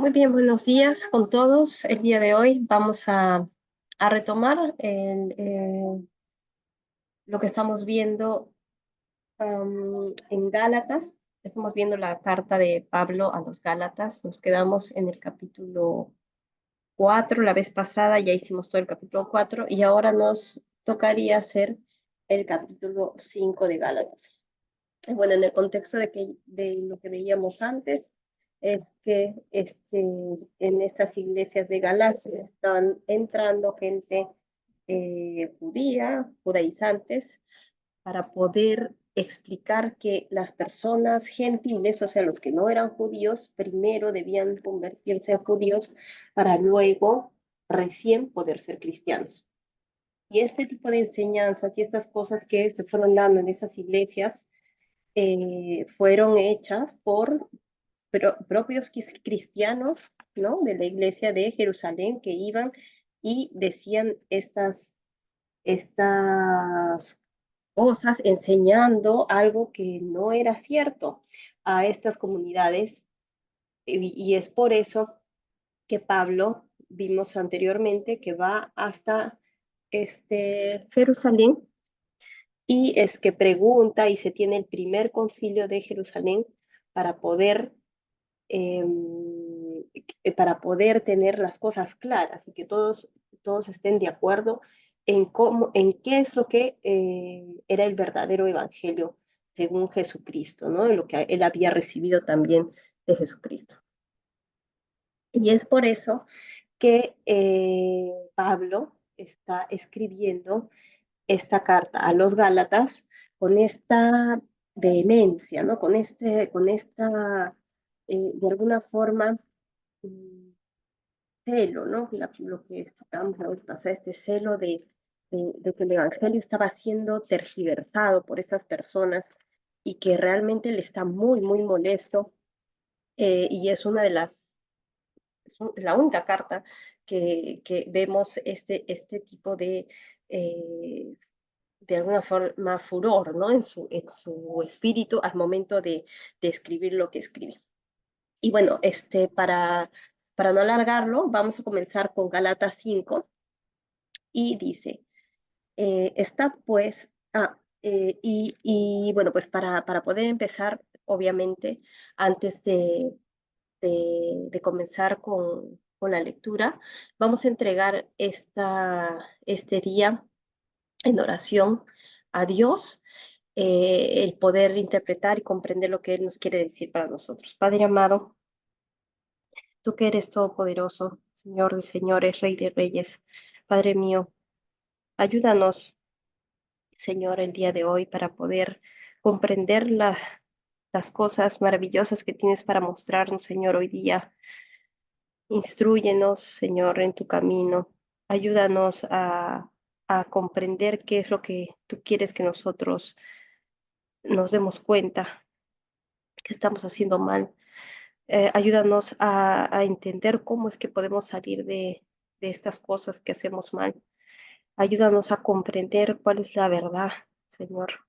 Muy bien, buenos días con todos. El día de hoy vamos a retomar lo que estamos viendo en Gálatas. Estamos viendo la carta de Pablo a los Gálatas. Nos quedamos en el capítulo 4 la vez pasada, ya hicimos todo el capítulo 4 y ahora nos tocaría hacer el capítulo 5 de Gálatas. Bueno, en el contexto de lo que veíamos antes, es que en estas iglesias de Galacia estaban entrando gente judía, judaizantes, para poder explicar que las personas gentiles, o sea, los que no eran judíos, primero debían convertirse en judíos para luego recién poder ser cristianos. Y este tipo de enseñanzas y estas cosas que se fueron dando en esas iglesias, fueron hechas por propios cristianos, ¿no? De la iglesia de Jerusalén que iban y decían estas cosas, enseñando algo que no era cierto a estas comunidades. Y es por eso que Pablo, vimos anteriormente, que va hasta Jerusalén, y es que pregunta y se tiene el primer concilio de Jerusalén para poder, eh, para poder tener las cosas claras y que todos estén de acuerdo en cómo, en qué es lo que era el verdadero evangelio según Jesucristo, ¿no? En lo que él había recibido también de Jesucristo. Y es por eso que Pablo está escribiendo esta carta a los Gálatas con esta vehemencia, ¿no? Con esta, de alguna forma, mm, celo, ¿no? Lo que explicamos la vez pasada, este celo de que el Evangelio estaba siendo tergiversado por estas personas y que realmente le está muy, muy molesto, y es una de la única carta que vemos este tipo de alguna forma furor, ¿no? En su espíritu al momento de escribir lo que escribe. Y bueno, para no alargarlo, vamos a comenzar con Galatas 5 y dice, estad pues, y bueno, pues para poder empezar, obviamente, antes de comenzar con la lectura, vamos a entregar este día en oración a Dios, el poder interpretar y comprender lo que Él nos quiere decir para nosotros. Padre amado, tú que eres todopoderoso, Señor de señores, Rey de reyes, Padre mío, ayúdanos, Señor, el día de hoy para poder comprender las cosas maravillosas que tienes para mostrarnos, Señor, hoy día. Instrúyenos, Señor, en tu camino. Ayúdanos a comprender qué es lo que tú quieres que nosotros nos demos cuenta que estamos haciendo mal. Ayúdanos a entender cómo es que podemos salir de estas cosas que hacemos mal. Ayúdanos a comprender cuál es la verdad, Señor,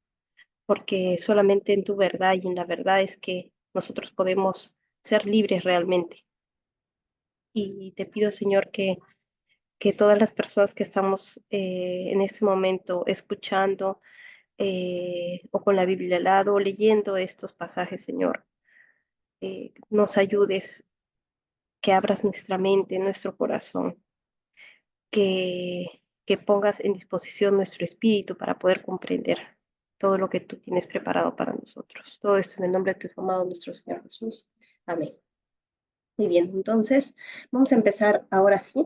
porque solamente en tu verdad y en la verdad es que nosotros podemos ser libres realmente. Y te pido, Señor, que todas las personas que estamos en este momento escuchando, o con la Biblia al lado, o leyendo estos pasajes, Señor, nos ayudes, que abras nuestra mente, nuestro corazón, que pongas en disposición nuestro espíritu para poder comprender todo lo que tú tienes preparado para nosotros. Todo esto en el nombre de tu amado nuestro Señor Jesús. Amén. Muy bien, entonces vamos a empezar ahora sí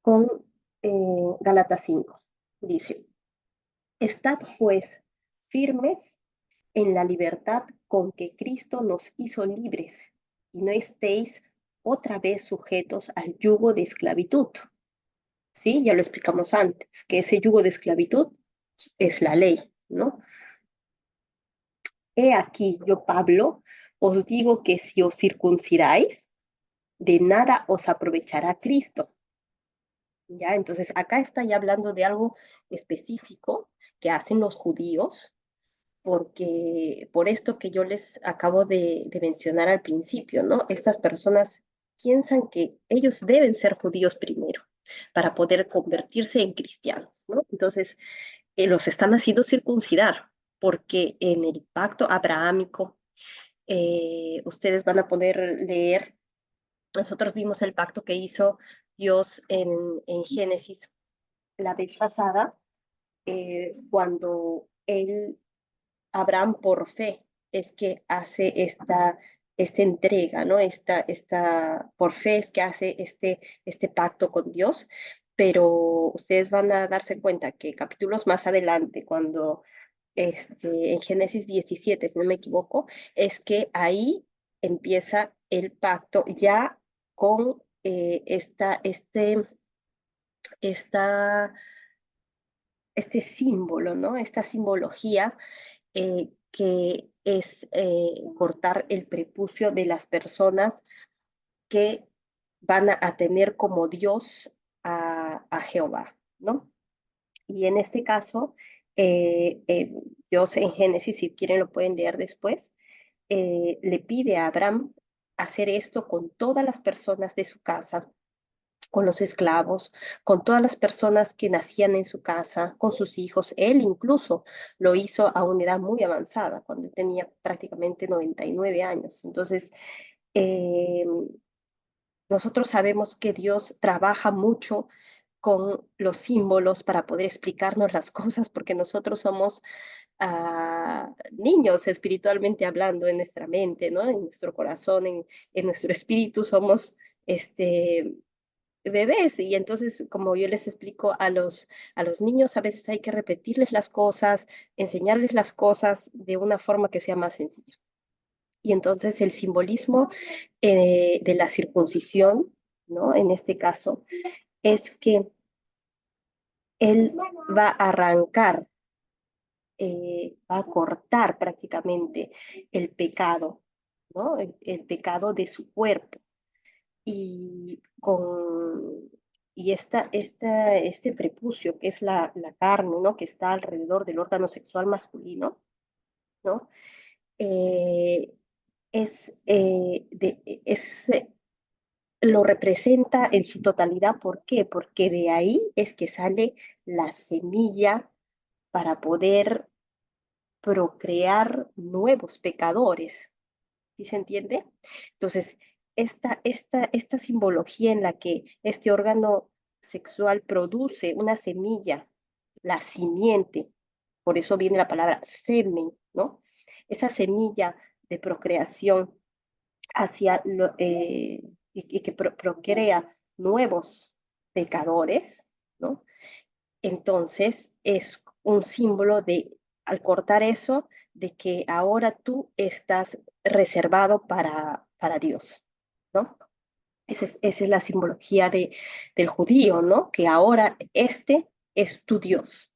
con Gálatas 5. Dice, estad pues firmes en la libertad con que Cristo nos hizo libres, y no estéis otra vez sujetos al yugo de esclavitud. ¿Sí? Ya lo explicamos antes, que ese yugo de esclavitud es la ley, ¿no? He aquí, yo, Pablo, os digo que si os circuncidáis, de nada os aprovechará Cristo. ¿Ya? Entonces, acá está ya hablando de algo específico que hacen los judíos, porque por esto que yo les acabo de mencionar al principio, ¿no? Estas personas piensan que ellos deben ser judíos primero para poder convertirse en cristianos, ¿no? Entonces, los están haciendo circuncidar, porque en el pacto abrahámico, ustedes van a poder leer, nosotros vimos el pacto que hizo Dios en Génesis la vez pasada, cuando Abraham por fe es que hace esta entrega, ¿no? Por fe es que hace este pacto con Dios, pero ustedes van a darse cuenta que capítulos más adelante, cuando en Génesis 17, si no me equivoco, es que ahí empieza el pacto ya con esta, este símbolo, ¿no? Esta simbología que es cortar el prepucio de las personas que van a tener como Dios a Jehová, ¿no? Y en este caso, Dios en Génesis, si quieren lo pueden leer después, le pide a Abraham hacer esto con todas las personas de su casa, con los esclavos, con todas las personas que nacían en su casa, con sus hijos. Él incluso lo hizo a una edad muy avanzada, cuando tenía prácticamente 99 años. Entonces, eh, nosotros sabemos que Dios trabaja mucho con los símbolos para poder explicarnos las cosas, porque nosotros somos niños espiritualmente hablando en nuestra mente, ¿no? En nuestro corazón, en nuestro espíritu somos este, bebés. Y entonces, como yo les explico a los niños, a veces hay que repetirles las cosas, enseñarles las cosas de una forma que sea más sencilla. Y entonces el simbolismo de la circuncisión, ¿no? En este caso, es que él va a arrancar, va a cortar prácticamente el pecado, ¿no? El pecado de su cuerpo. Y este prepucio, que es la carne, ¿no? Que está alrededor del órgano sexual masculino, ¿no? Eh, lo representa en su totalidad. ¿Por qué? Porque de ahí es que sale la semilla para poder procrear nuevos pecadores. ¿Sí se entiende? Entonces, esta simbología en la que este órgano sexual produce una semilla, la simiente, por eso viene la palabra semen, ¿no? Esa semilla de procreación y que procrea nuevos pecadores, ¿no? Entonces es un símbolo de, al cortar eso, de que ahora tú estás reservado para Dios, ¿no? Esa es la simbología del judío, ¿no? Que ahora este es tu Dios,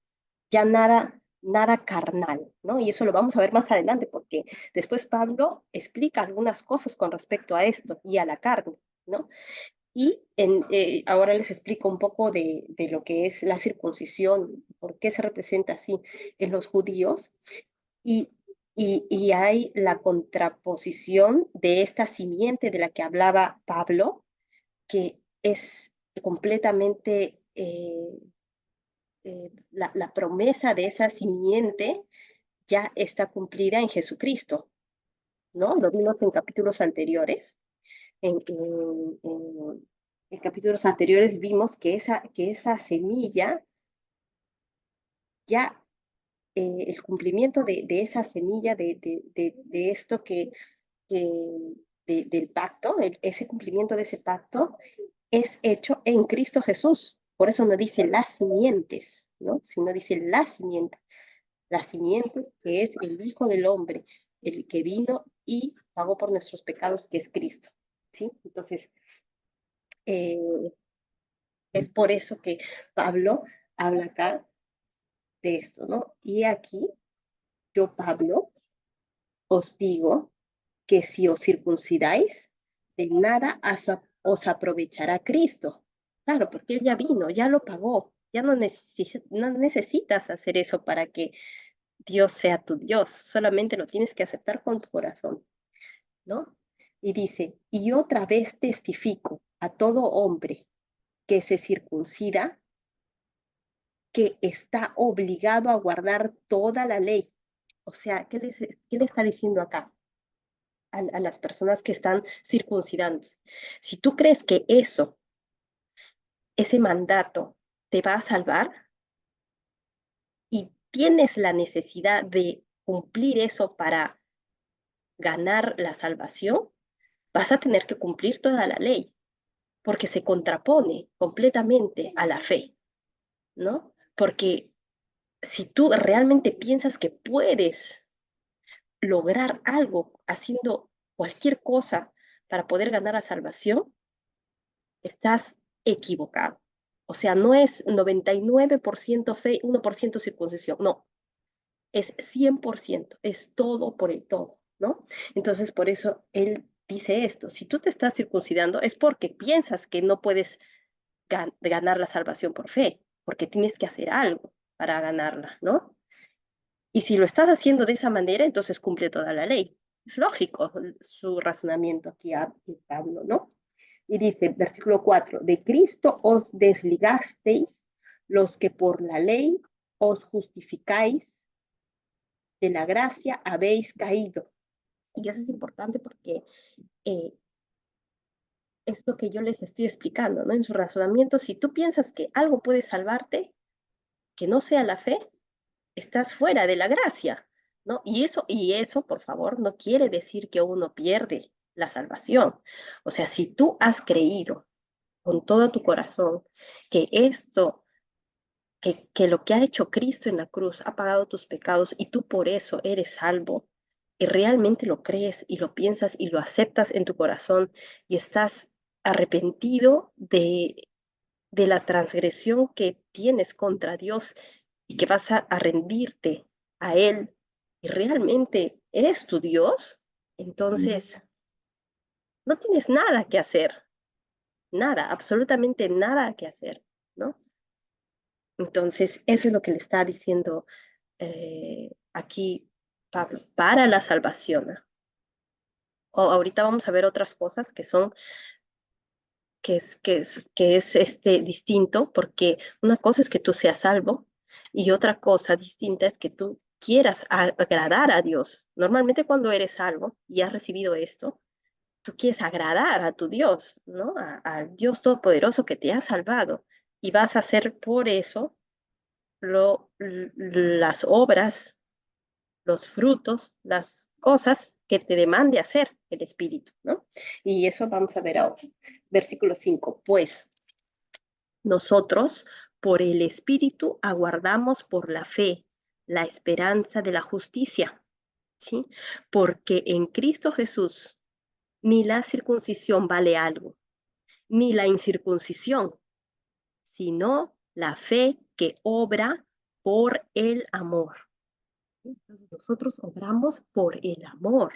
ya nada carnal, ¿no? Y eso lo vamos a ver más adelante, porque después Pablo explica algunas cosas con respecto a esto y a la carne, ¿no? Y ahora les explico un poco de lo que es la circuncisión, por qué se representa así en los judíos. Y, y hay la contraposición de esta simiente de la que hablaba Pablo, que es completamente la promesa de esa simiente ya está cumplida en Jesucristo, ¿no? Lo vimos en capítulos anteriores. En capítulos anteriores vimos que esa semilla ya, el cumplimiento de esa semilla, de esto del pacto, ese cumplimiento de ese pacto es hecho en Cristo Jesús. Por eso no dice las simientes, ¿no? Sino dice la simiente que es el Hijo del Hombre, el que vino y pagó por nuestros pecados, que es Cristo, ¿sí? Entonces, eh, es por eso que Pablo habla acá de esto, ¿no? Y aquí yo, Pablo, os digo que si os circuncidáis, de nada os aprovechará Cristo. Claro, porque Él ya vino, ya lo pagó, ya no necesitas hacer eso para que Dios sea tu Dios, solamente lo tienes que aceptar con tu corazón, ¿no? Y dice, y otra vez testifico a todo hombre que se circuncida, que está obligado a guardar toda la ley. O sea, qué le está diciendo acá a las personas que están circuncidándose? Si tú crees que eso, ese mandato, te va a salvar y tienes la necesidad de cumplir eso para ganar la salvación, vas a tener que cumplir toda la ley, porque se contrapone completamente a la fe, ¿no? Porque si tú realmente piensas que puedes lograr algo haciendo cualquier cosa para poder ganar la salvación, estás equivocado. O sea, no es 99% fe, 1% circuncisión, no, es 100%, es todo por el todo, ¿no? Entonces, por eso él dice esto, si tú te estás circuncidando es porque piensas que no puedes ganar la salvación por fe, porque tienes que hacer algo para ganarla, ¿no? Y si lo estás haciendo de esa manera, entonces cumple toda la ley. Es lógico su razonamiento aquí a Pablo, ¿no? Y dice, versículo 4, de Cristo os desligasteis los que por la ley os justificáis, de la gracia habéis caído. Y eso es importante porque eh, es lo que yo les estoy explicando, ¿no? En su razonamiento, si tú piensas que algo puede salvarte, que no sea la fe, estás fuera de la gracia, ¿no? Y eso, por favor, no quiere decir que uno pierde la salvación. O sea, si tú has creído con todo tu corazón que esto, que lo que ha hecho Cristo en la cruz ha pagado tus pecados y tú por eso eres salvo, y realmente lo crees y lo piensas y lo aceptas en tu corazón y estás arrepentido de la transgresión que tienes contra Dios y que vas a rendirte a Él y realmente eres tu Dios, entonces no tienes nada que hacer, nada, absolutamente nada que hacer, ¿no? Entonces, eso es lo que le está diciendo aquí Pablo, para la salvación. ¿No? Ahorita vamos a ver otras cosas que son que es distinto, porque una cosa es que tú seas salvo y otra cosa distinta es que tú quieras agradar a Dios. Normalmente cuando eres salvo y has recibido esto, tú quieres agradar a tu Dios, ¿no? Al Dios Todopoderoso que te ha salvado y vas a hacer por eso las obras, los frutos, las cosas que te demande hacer el Espíritu, ¿no? Y eso vamos a ver ahora. Versículo 5, pues nosotros, por el Espíritu, aguardamos por la fe la esperanza de la justicia, ¿sí? Porque en Cristo Jesús ni la circuncisión vale algo, ni la incircuncisión, sino la fe que obra por el amor. Entonces nosotros obramos por el amor.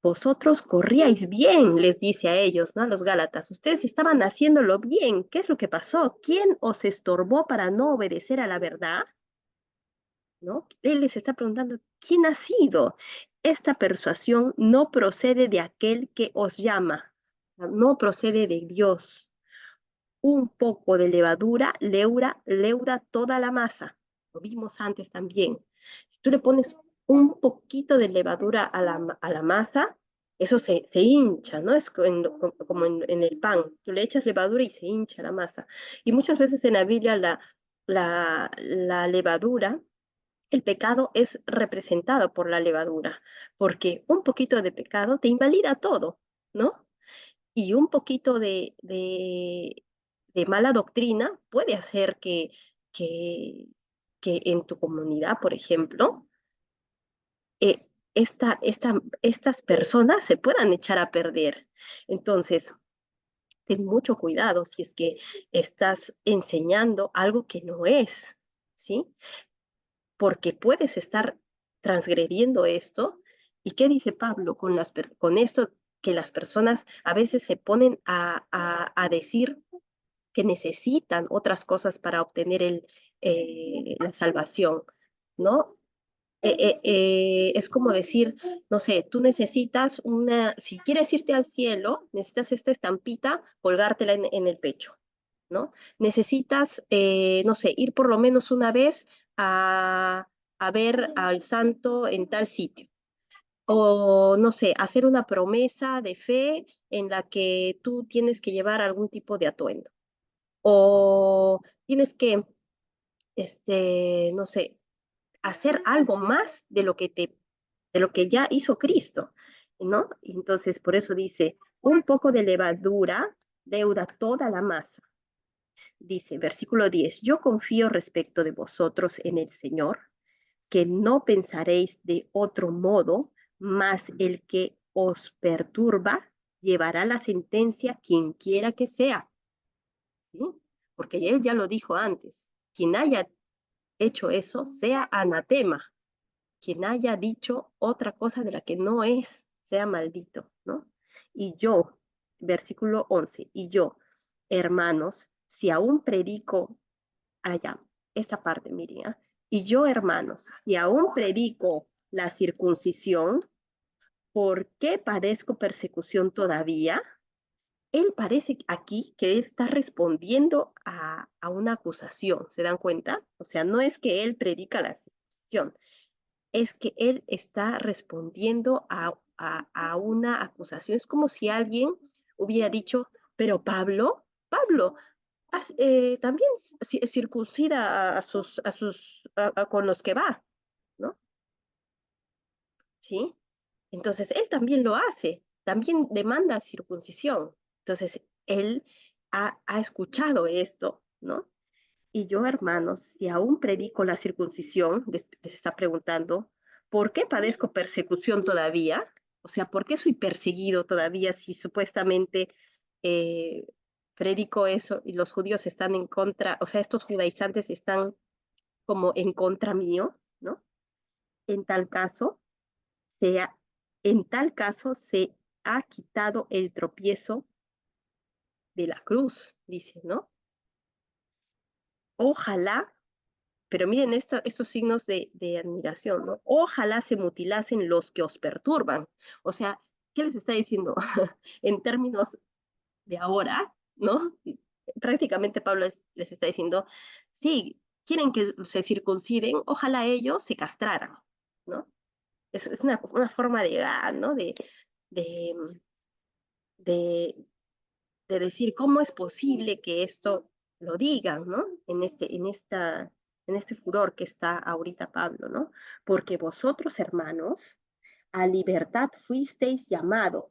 Vosotros corríais bien, les dice a ellos, ¿no? A los Gálatas. Ustedes estaban haciéndolo bien. ¿Qué es lo que pasó? ¿Quién os estorbó para no obedecer a la verdad? ¿No? Él les está preguntando, ¿quién ha sido? Esta persuasión no procede de aquel que os llama, no procede de Dios. Un poco de levadura leuda toda la masa. Lo vimos antes también. Si tú le pones un poquito de levadura a la masa, eso se hincha, ¿no? Es como en el pan. Tú le echas levadura y se hincha la masa. Y muchas veces en la Biblia la levadura, el pecado es representado por la levadura, porque un poquito de pecado te invalida todo, ¿no? Y un poquito de mala doctrina puede hacer que, que en tu comunidad, por ejemplo, estas personas se puedan echar a perder. Entonces, ten mucho cuidado si es que estás enseñando algo que no es, ¿sí? Porque puedes estar transgrediendo esto. ¿Y qué dice Pablo con esto que las personas a veces se ponen a decir que necesitan otras cosas para obtener la salvación, ¿no? es como decir, no sé, tú necesitas si quieres irte al cielo, necesitas esta estampita, colgártela en el pecho, ¿no? Necesitas, no sé, ir por lo menos una vez a ver al santo en tal sitio. O, no sé, hacer una promesa de fe en la que tú tienes que llevar algún tipo de atuendo. O tienes que, no sé, hacer algo más de lo que ya hizo Cristo, ¿no? Entonces, por eso dice, un poco de levadura leuda toda la masa. Dice, versículo 10, yo confío respecto de vosotros en el Señor, que no pensaréis de otro modo, mas el que os perturba llevará la sentencia quien quiera que sea, ¿sí? Porque él ya lo dijo antes, quien haya hecho eso sea anatema, quien haya dicho otra cosa de la que no es, sea maldito, ¿no? Y yo, versículo 11, y yo, hermanos, si aún predico, allá, esta parte, Miriam, y yo, hermanos, si aún predico la circuncisión, ¿por qué padezco persecución todavía? Él parece aquí que él está respondiendo a una acusación, ¿se dan cuenta? O sea, no es que él predica la circuncisión, es que él está respondiendo a una acusación. Es como si alguien hubiera dicho, pero Pablo, también circuncida con los que va, ¿no? ¿Sí? Entonces, él también lo hace, también demanda circuncisión. Entonces, él ha escuchado esto, ¿no? Y yo, hermanos, si aún predico la circuncisión, les está preguntando, ¿por qué padezco persecución todavía? O sea, ¿por qué soy perseguido todavía si supuestamente eh, predico eso y los judíos están en contra, o sea, estos judaizantes están como en contra mío, ¿no? En tal caso, sea, en tal caso se ha quitado el tropiezo de la cruz, dice, ¿no? Ojalá. Pero miren estos signos de admiración, ¿no? Ojalá se mutilasen los que os perturban. O sea, ¿qué les está diciendo? En términos de ahora, ¿no? Prácticamente Pablo les está diciendo, sí, quieren que se circunciden, ojalá ellos se castraran, ¿no? Es una forma de edad, ¿no? De, de, de decir cómo es posible que esto lo digan, ¿no? En este furor que está ahorita Pablo, ¿no? Porque vosotros, hermanos, a libertad fuisteis llamados,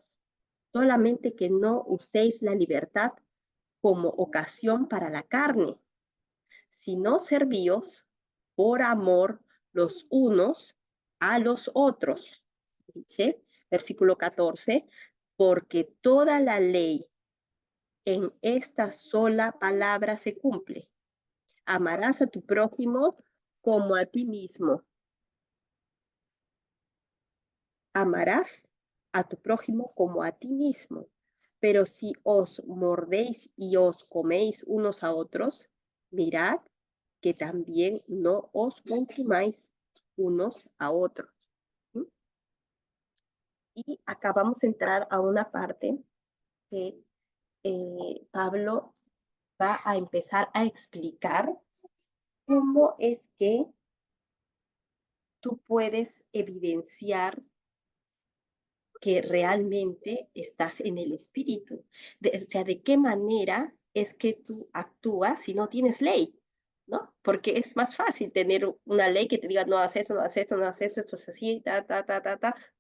solamente que no uséis la libertad como ocasión para la carne, sino servíos por amor los unos a los otros. Dice, versículo 14, porque toda la ley en esta sola palabra se cumple. Amarás a tu prójimo como a ti mismo. Amarás a tu prójimo como a ti mismo. Pero si os mordéis y os coméis unos a otros, mirad que también no os consumáis unos a otros. ¿Sí? Y acá vamos a entrar a una parte que Pablo va a empezar a explicar cómo es que tú puedes evidenciar que realmente estás en el espíritu. O sea, de qué manera es que tú actúas si no tienes ley, ¿no? Porque es más fácil tener una ley que te diga, no haces eso, no haces eso, no haces eso, esto es así,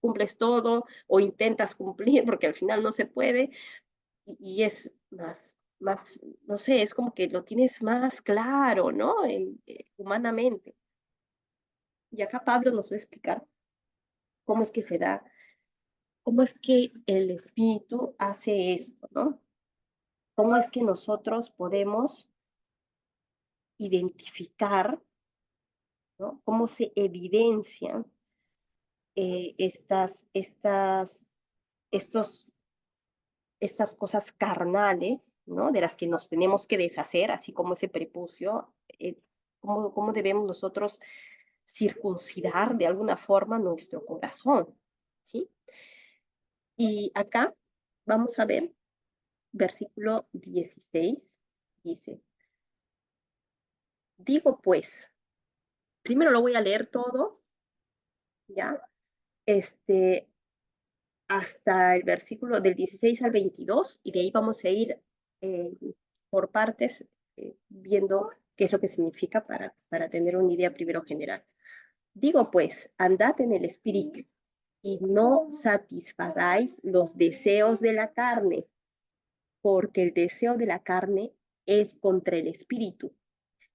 cumples todo o intentas cumplir porque al final no se puede y es más, no sé, es como que lo tienes más claro, ¿no? Humanamente. Y acá Pablo nos va a explicar cómo es que se da, cómo es que el espíritu hace esto, ¿no? Cómo es que nosotros podemos identificar, ¿no? Cómo se evidencian estos, estas cosas carnales, ¿no? De las que nos tenemos que deshacer, así como ese prepucio, cómo debemos nosotros circuncidar de alguna forma nuestro corazón, ¿sí? Y acá vamos a ver, versículo 16, dice, digo pues, primero lo voy a leer todo, ¿ya? Este, hasta el versículo del 16 al 22, y de ahí vamos a ir eh, por partes viendo qué es lo que significa para tener una idea primero general. Digo pues, andad en el espíritu y no satisfagáis los deseos de la carne, porque el deseo de la carne es contra el espíritu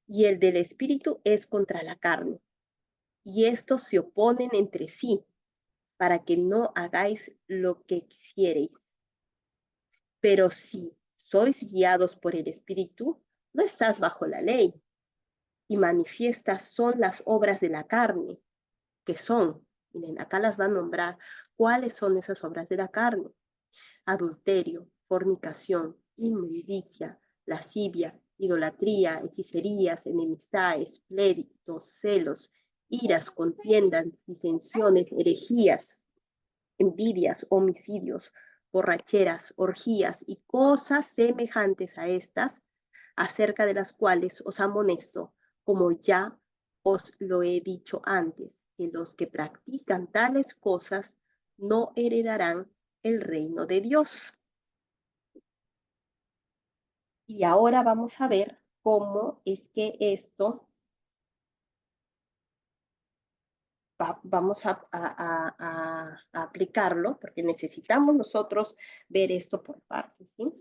y el del espíritu es contra la carne. Y estos se oponen entre sí para que no hagáis lo que quisierais. Pero si sois guiados por el espíritu, no estás bajo la ley. Y manifiestas son las obras de la carne, que son, miren, acá las va a nombrar, ¿cuáles son esas obras de la carne? Adulterio, fornicación, inmundicia, lascivia, idolatría, hechicerías, enemistades, pleitos, celos, iras, contiendas, disensiones, herejías, envidias, homicidios, borracheras, orgías y cosas semejantes a estas, acerca de las cuales os amonesto, como ya os lo he dicho antes, que los que practican tales cosas no heredarán el reino de Dios. Y ahora vamos a ver cómo es que esto vamos a aplicarlo, porque necesitamos nosotros ver esto por partes, ¿sí?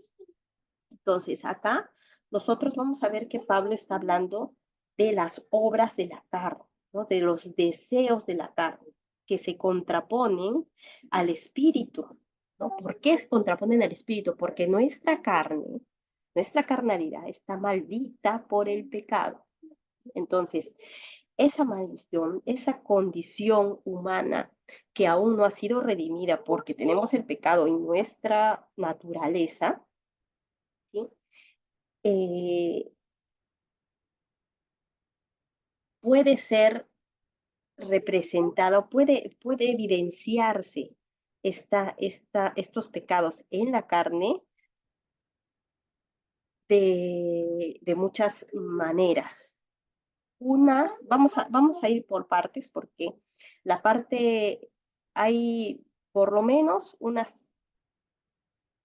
Entonces, acá nosotros vamos a ver que Pablo está hablando de las obras de la carne, ¿no? De los deseos de la carne, que se contraponen al espíritu, ¿no? ¿Por qué se contraponen al espíritu? Porque nuestra carne, nuestra carnalidad está maldita por el pecado. Entonces, esa maldición, esa condición humana que aún no ha sido redimida porque tenemos el pecado en nuestra naturaleza, ¿sí? Eh, puede ser representado, puede evidenciarse estos pecados en la carne de muchas maneras. Vamos a ir por partes porque la parte, hay por lo menos unas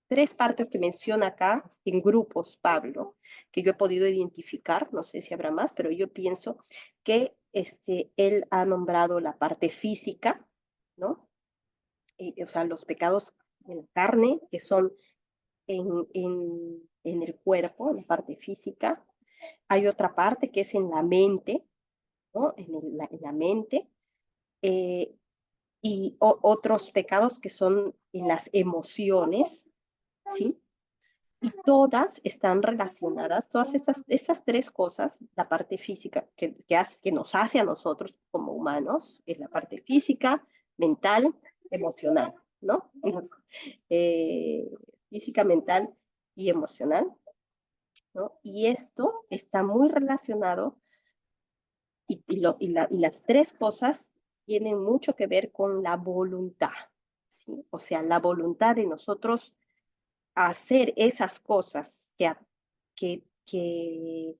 tres partes que menciona acá en grupos, Pablo, que yo he podido identificar, no sé si habrá más, pero yo pienso que él ha nombrado la parte física, ¿no? O sea, los pecados de la carne, que son en el cuerpo, en la parte física. Hay otra parte que es en la mente, ¿no? En la mente. Eh, y otros pecados que son en las emociones, ¿sí? Y todas están relacionadas, todas esas tres cosas, la parte física que nos hace a nosotros como humanos, es la parte física, mental, emocional, ¿no? Eh, física, mental y emocional, ¿no? Y esto está muy relacionado y las tres cosas tienen mucho que ver con la voluntad, ¿sí? O sea, la voluntad de nosotros hacer esas cosas que, que,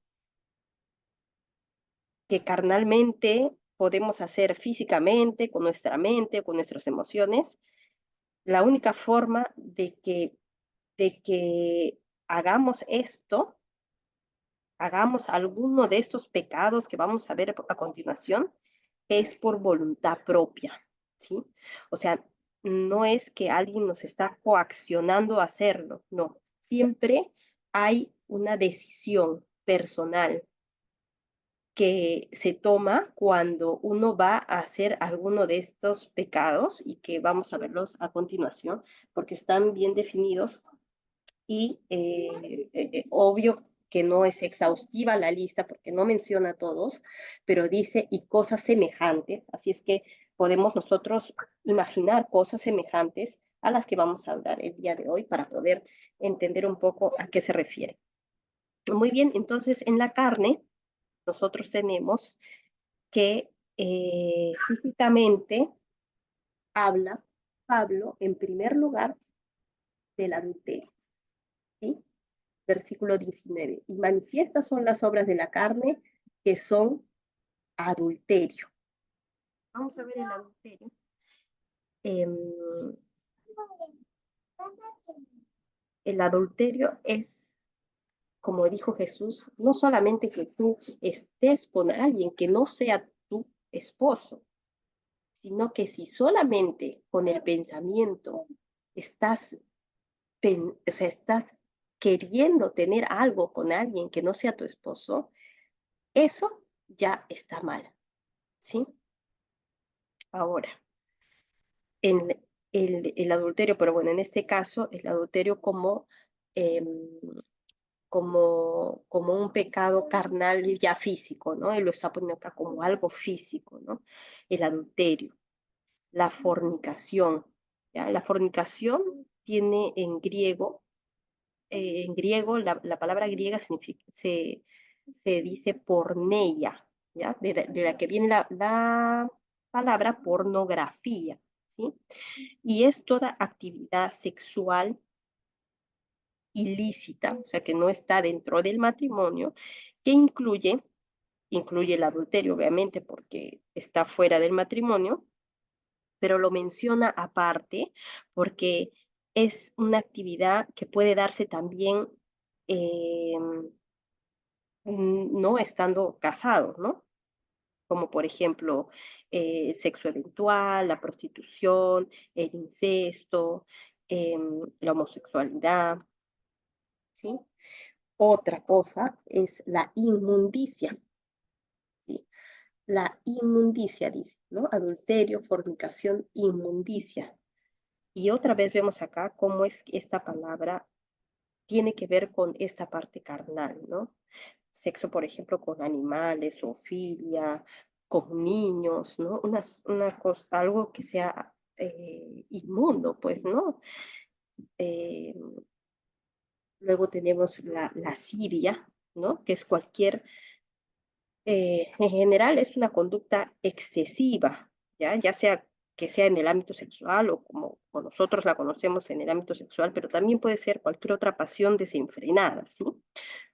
que carnalmente podemos hacer físicamente, con nuestra mente, con nuestras emociones. La única forma de que hagamos esto, hagamos alguno de estos pecados que vamos a ver a continuación, es por voluntad propia, ¿sí? O sea, no es que alguien nos está coaccionando a hacerlo, no. Siempre hay una decisión personal que se toma cuando uno va a hacer alguno de estos pecados y que vamos a verlos a continuación porque están bien definidos y obvio que no es exhaustiva la lista porque no menciona a todos, pero dice y cosas semejantes, así es que podemos nosotros imaginar cosas semejantes a las que vamos a hablar el día de hoy para poder entender un poco a qué se refiere. Muy bien, entonces en la carne nosotros tenemos que Físicamente habla Pablo, en primer lugar, del adulterio, ¿sí? Versículo 19. Y manifiestas son las obras de la carne, que son adulterio. Vamos a ver el adulterio. El adulterio es, como dijo Jesús, no solamente que tú estés con alguien que no sea tu esposo, sino que si solamente con el pensamiento estás, o sea, estás queriendo tener algo con alguien que no sea tu esposo, eso ya está mal, ¿sí? Ahora, en el adulterio, pero bueno, en este caso, el adulterio eh, como un pecado carnal ya físico, ¿no? Él lo está poniendo acá como algo físico, ¿no? El adulterio, la fornicación, ¿ya? La fornicación tiene en griego, la palabra griega significa, se dice porneia, ¿ya? De la que viene la palabra pornografía, ¿sí? Y es toda actividad sexual ilícita, o sea, que no está dentro del matrimonio, que incluye el adulterio, obviamente, porque está fuera del matrimonio, pero lo menciona aparte porque es una actividad que puede darse también eh, no estando casados, ¿no? Como por ejemplo sexo eventual, la prostitución, el incesto, la homosexualidad, ¿sí? Otra cosa es la inmundicia, ¿sí? La inmundicia, dice, ¿no? Adulterio, fornicación, inmundicia. Y otra vez vemos acá cómo es que esta palabra tiene que ver con esta parte carnal, ¿no? Sexo, por ejemplo, con animales, zoofilia, con niños, ¿no? Una cosa, algo que sea inmundo, pues, ¿no? Eh, Luego tenemos la lascivia, ¿no? Que es en general es una conducta excesiva, ¿ya? Ya sea que sea en el ámbito sexual o como nosotros la conocemos en el ámbito sexual, pero también puede ser cualquier otra pasión desenfrenada, ¿sí?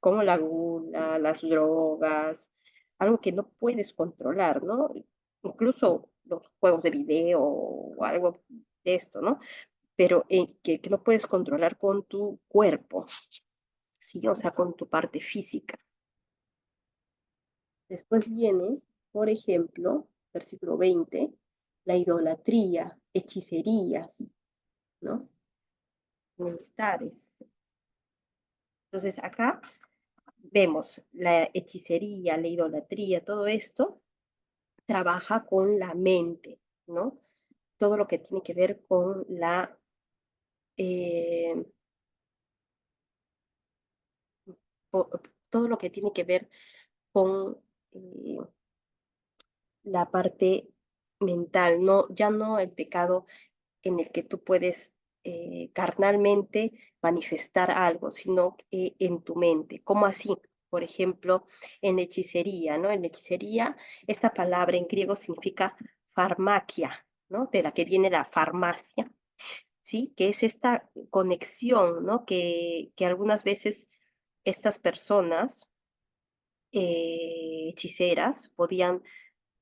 Como la gula, las drogas, algo que no puedes controlar, ¿no? Incluso los juegos de video o algo de esto, ¿no? Pero que no puedes controlar con tu cuerpo, ¿sí? O sea, con tu parte física. Después viene, por ejemplo, versículo 20, la idolatría, hechicerías, ¿no? Enemistades. Entonces acá vemos la hechicería, la idolatría, todo esto trabaja con la mente, ¿no? Todo lo que tiene que ver con eh, todo lo que tiene que ver con eh, la parte mental, no, ya no el pecado en el que tú puedes carnalmente manifestar algo, sino en tu mente. ¿Cómo así? Por ejemplo, en hechicería, ¿no? En hechicería, esta palabra en griego significa farmacia, ¿no? De la que viene la farmacia, ¿sí? Que es esta conexión, ¿no? Que algunas veces estas personas hechiceras podían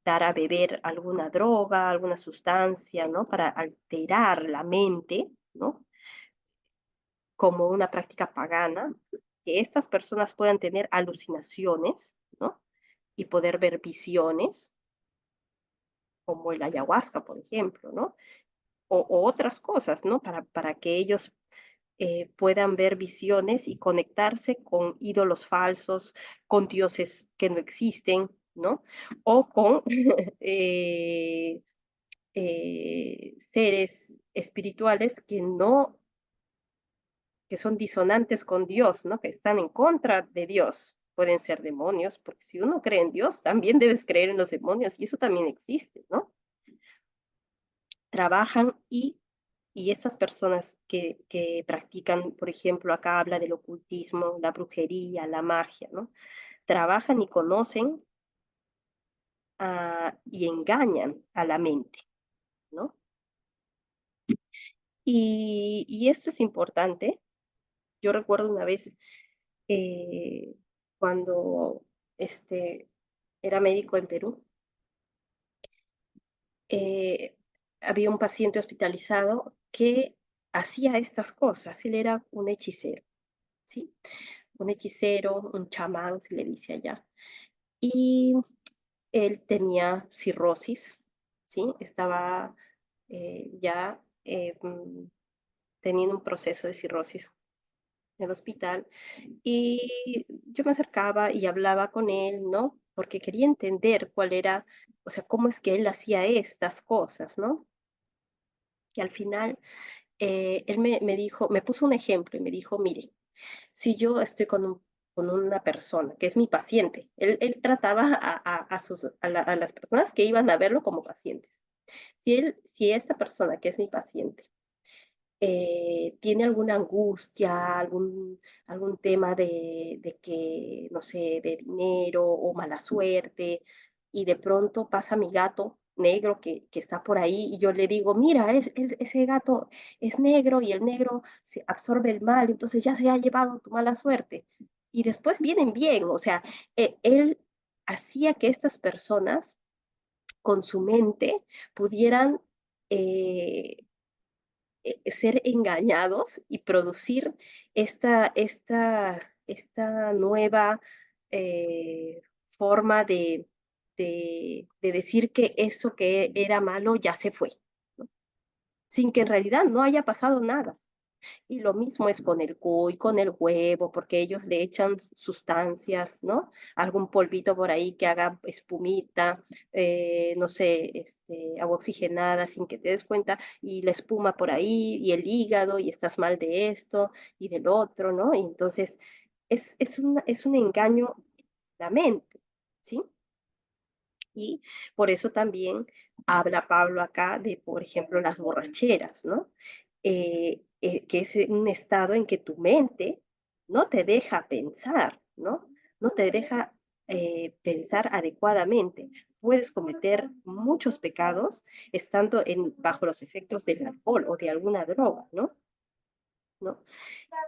dar a beber alguna droga, alguna sustancia, ¿no? Para alterar la mente, ¿no? Como una práctica pagana, que estas personas puedan tener alucinaciones, ¿no? Y poder ver visiones, como el ayahuasca, por ejemplo, ¿no? O otras cosas, ¿no? Para que ellos puedan ver visiones y conectarse con ídolos falsos, con dioses que no existen, ¿no? O con seres espirituales que son disonantes con Dios, ¿no? Que están en contra de Dios. Pueden ser demonios, porque si uno cree en Dios, también debes creer en los demonios, y eso también existe, ¿no? Trabajan y estas personas que practican, por ejemplo, acá habla del ocultismo, la brujería, la magia, ¿no? Trabajan y conocen y engañan a la mente, ¿no? Y esto es importante. Yo recuerdo una vez eh, cuando este, era médico en Perú, eh, había un paciente hospitalizado que hacía estas cosas. Él era un hechicero, ¿sí? Un hechicero, un chamán, se le dice allá. Y él tenía cirrosis, ¿sí? Estaba ya teniendo un proceso de cirrosis en el hospital. Y yo me acercaba y hablaba con él, ¿no? Porque quería entender cuál era, o sea, cómo es que él hacía estas cosas, ¿no? Y al final, él me dijo, me puso un ejemplo y me dijo, mire, si yo estoy con una persona que es mi paciente, él trataba a las personas que iban a verlo como pacientes. Si esta persona que es mi paciente tiene alguna angustia, algún tema de que, no sé, de dinero o mala suerte, y de pronto pasa mi gato negro que está por ahí y yo le digo, mira, ese gato es negro y el negro se absorbe el mal, entonces ya se ha llevado tu mala suerte. Y después vienen bien, o sea, él hacía que estas personas con su mente pudieran eh, ser engañados y producir esta nueva forma de decir que eso que era malo ya se fue, ¿no? Sin que en realidad no haya pasado nada. Y lo mismo es con el cuy, con el huevo, porque ellos le echan sustancias, ¿no? Algún polvito por ahí que haga espumita, no sé, agua oxigenada sin que te des cuenta, y la espuma por ahí, y el hígado, y estás mal de esto y del otro, ¿no? Y entonces es un engaño la mente, ¿sí? Y por eso también habla Pablo acá de, por ejemplo, las borracheras, ¿no? Que es un estado en que tu mente no te deja pensar, ¿no? No te deja pensar adecuadamente. Puedes cometer muchos pecados estando bajo los efectos del alcohol o de alguna droga, ¿no? ¿No?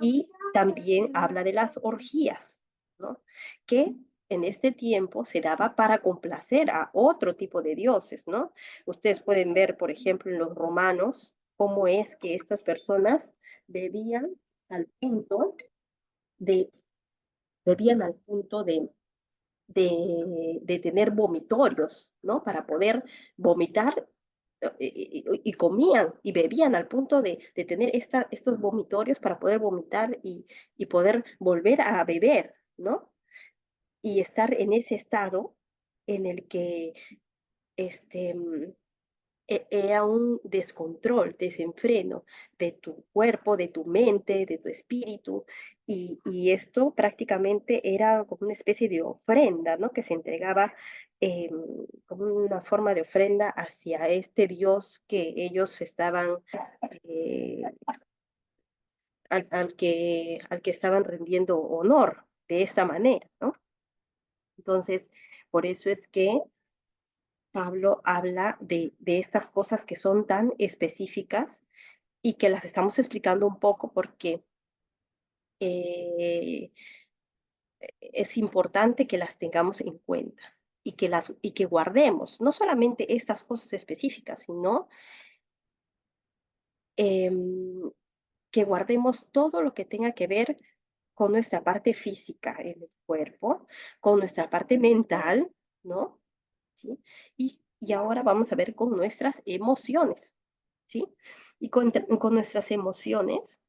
Y también habla de las orgías, ¿no? Que en este tiempo se daba para complacer a otro tipo de dioses, ¿no? Ustedes pueden ver, por ejemplo, en los romanos, cómo es que estas personas bebían al punto de, bebían al punto de tener vomitorios, ¿no? Para poder vomitar y comían y bebían al punto de tener estos vomitorios para poder vomitar y poder volver a beber, ¿no? Y estar en ese estado en el que este, era un descontrol, desenfreno de tu cuerpo, de tu mente, de tu espíritu, y esto prácticamente era como una especie de ofrenda, ¿no? Que se entregaba eh, como una forma de ofrenda hacia este Dios que ellos estaban, eh, al que estaban rendiendo honor de esta manera, ¿no? Entonces, por eso es que Pablo habla de estas cosas que son tan específicas y que las estamos explicando un poco porque eh, es importante que las tengamos en cuenta y que guardemos no solamente estas cosas específicas, sino em, que guardemos todo lo que tenga que ver con nuestra parte física en el cuerpo, con nuestra parte mental, ¿no? ¿Sí? Y ahora vamos a ver con nuestras emociones, ¿sí? Y con nuestras emociones,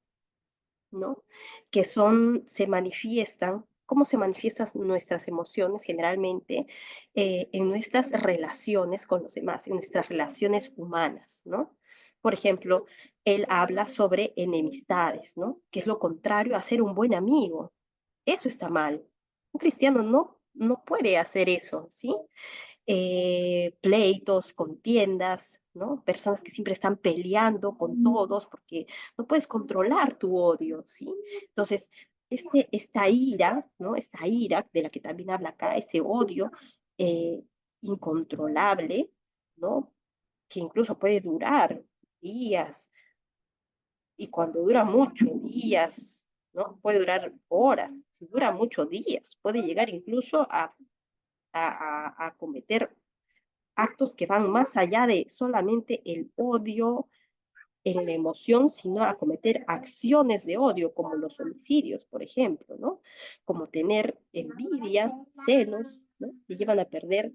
¿no? Que se manifiestan, ¿cómo se manifiestan nuestras emociones generalmente? En nuestras relaciones con los demás, en nuestras relaciones humanas, ¿no? Por ejemplo, él habla sobre enemistades, ¿no? Que es lo contrario a ser un buen amigo. Eso está mal. Un cristiano no puede hacer eso, ¿sí? Pleitos, contiendas, ¿no? Personas que siempre están peleando con todos porque no puedes controlar tu odio, ¿sí? Entonces, esta ira, ¿no? Esta ira de la que también habla acá, ese odio, eh, incontrolable, ¿no? Que incluso puede durar días, y cuando dura mucho, días, ¿no? Puede durar horas, si dura muchos días, puede llegar incluso a cometer actos que van más allá de solamente el odio en la emoción, sino a cometer acciones de odio, como los homicidios, por ejemplo, ¿no? Como tener envidia, celos, ¿no? Te llevan a perder,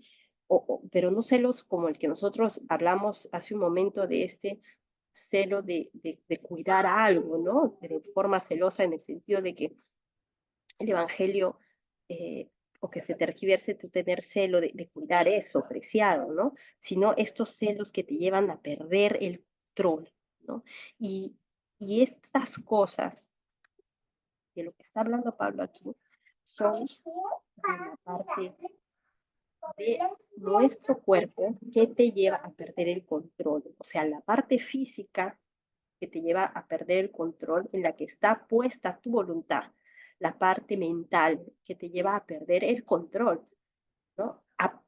pero no celos como el que nosotros hablamos hace un momento de este celo de cuidar algo, ¿no? De forma celosa en el sentido de que el Evangelio, o que se tergiverse tu tener celo de cuidar eso preciado, ¿no? Sino estos celos que te llevan a perder el control, ¿no? Y, y estas cosas, de lo que está hablando Pablo aquí, son de la parte de nuestro cuerpo que te lleva a perder el control. O sea, la parte física que te lleva a perder el control, en la que está puesta tu voluntad, la parte mental que te lleva a perder el control, ¿no?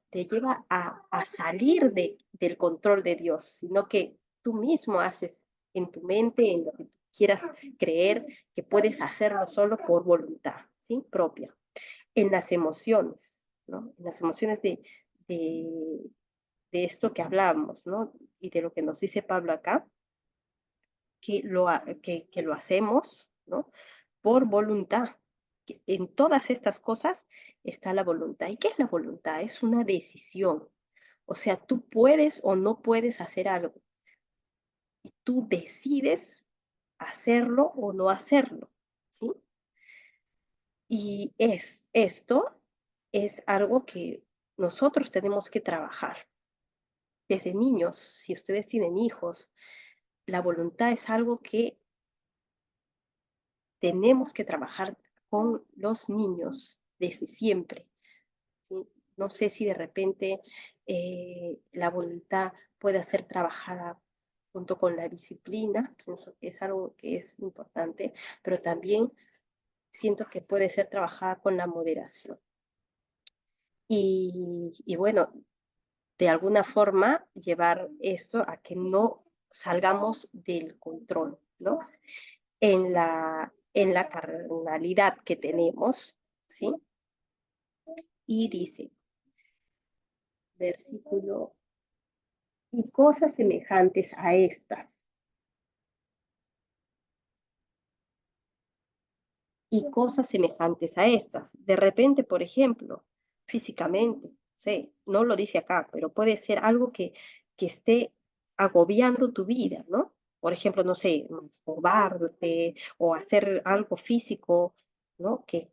Te lleva a salir del control de Dios, sino que tú mismo haces en tu mente, en lo que tú quieras creer, que puedes hacerlo solo por voluntad, ¿sí? Propia. En las emociones, ¿no? En las emociones de, de esto que hablamos, ¿no? Y de lo que nos dice Pablo acá, que lo hacemos, ¿no? Por voluntad. En todas estas cosas está la voluntad. ¿Y qué es la voluntad? Es una decisión. O sea, tú puedes o no puedes hacer algo. Y tú decides hacerlo o no hacerlo, ¿sí? Y esto es algo que nosotros tenemos que trabajar. Desde niños, si ustedes tienen hijos, la voluntad es algo que tenemos que trabajar con los niños desde siempre, ¿sí? No sé si de repente la voluntad puede ser trabajada junto con la disciplina, pienso que es algo que es importante, pero también siento que puede ser trabajada con la moderación. Y bueno, de alguna forma llevar esto a que no salgamos del control, ¿no? En la carnalidad que tenemos, ¿sí? Y dice, versículo, y cosas semejantes a estas, y cosas semejantes a estas. De repente, por ejemplo, físicamente, sí, no lo dice acá, pero puede ser algo que esté agobiando tu vida, ¿no? Por ejemplo, no sé, masturbarte o hacer algo físico, ¿no? Que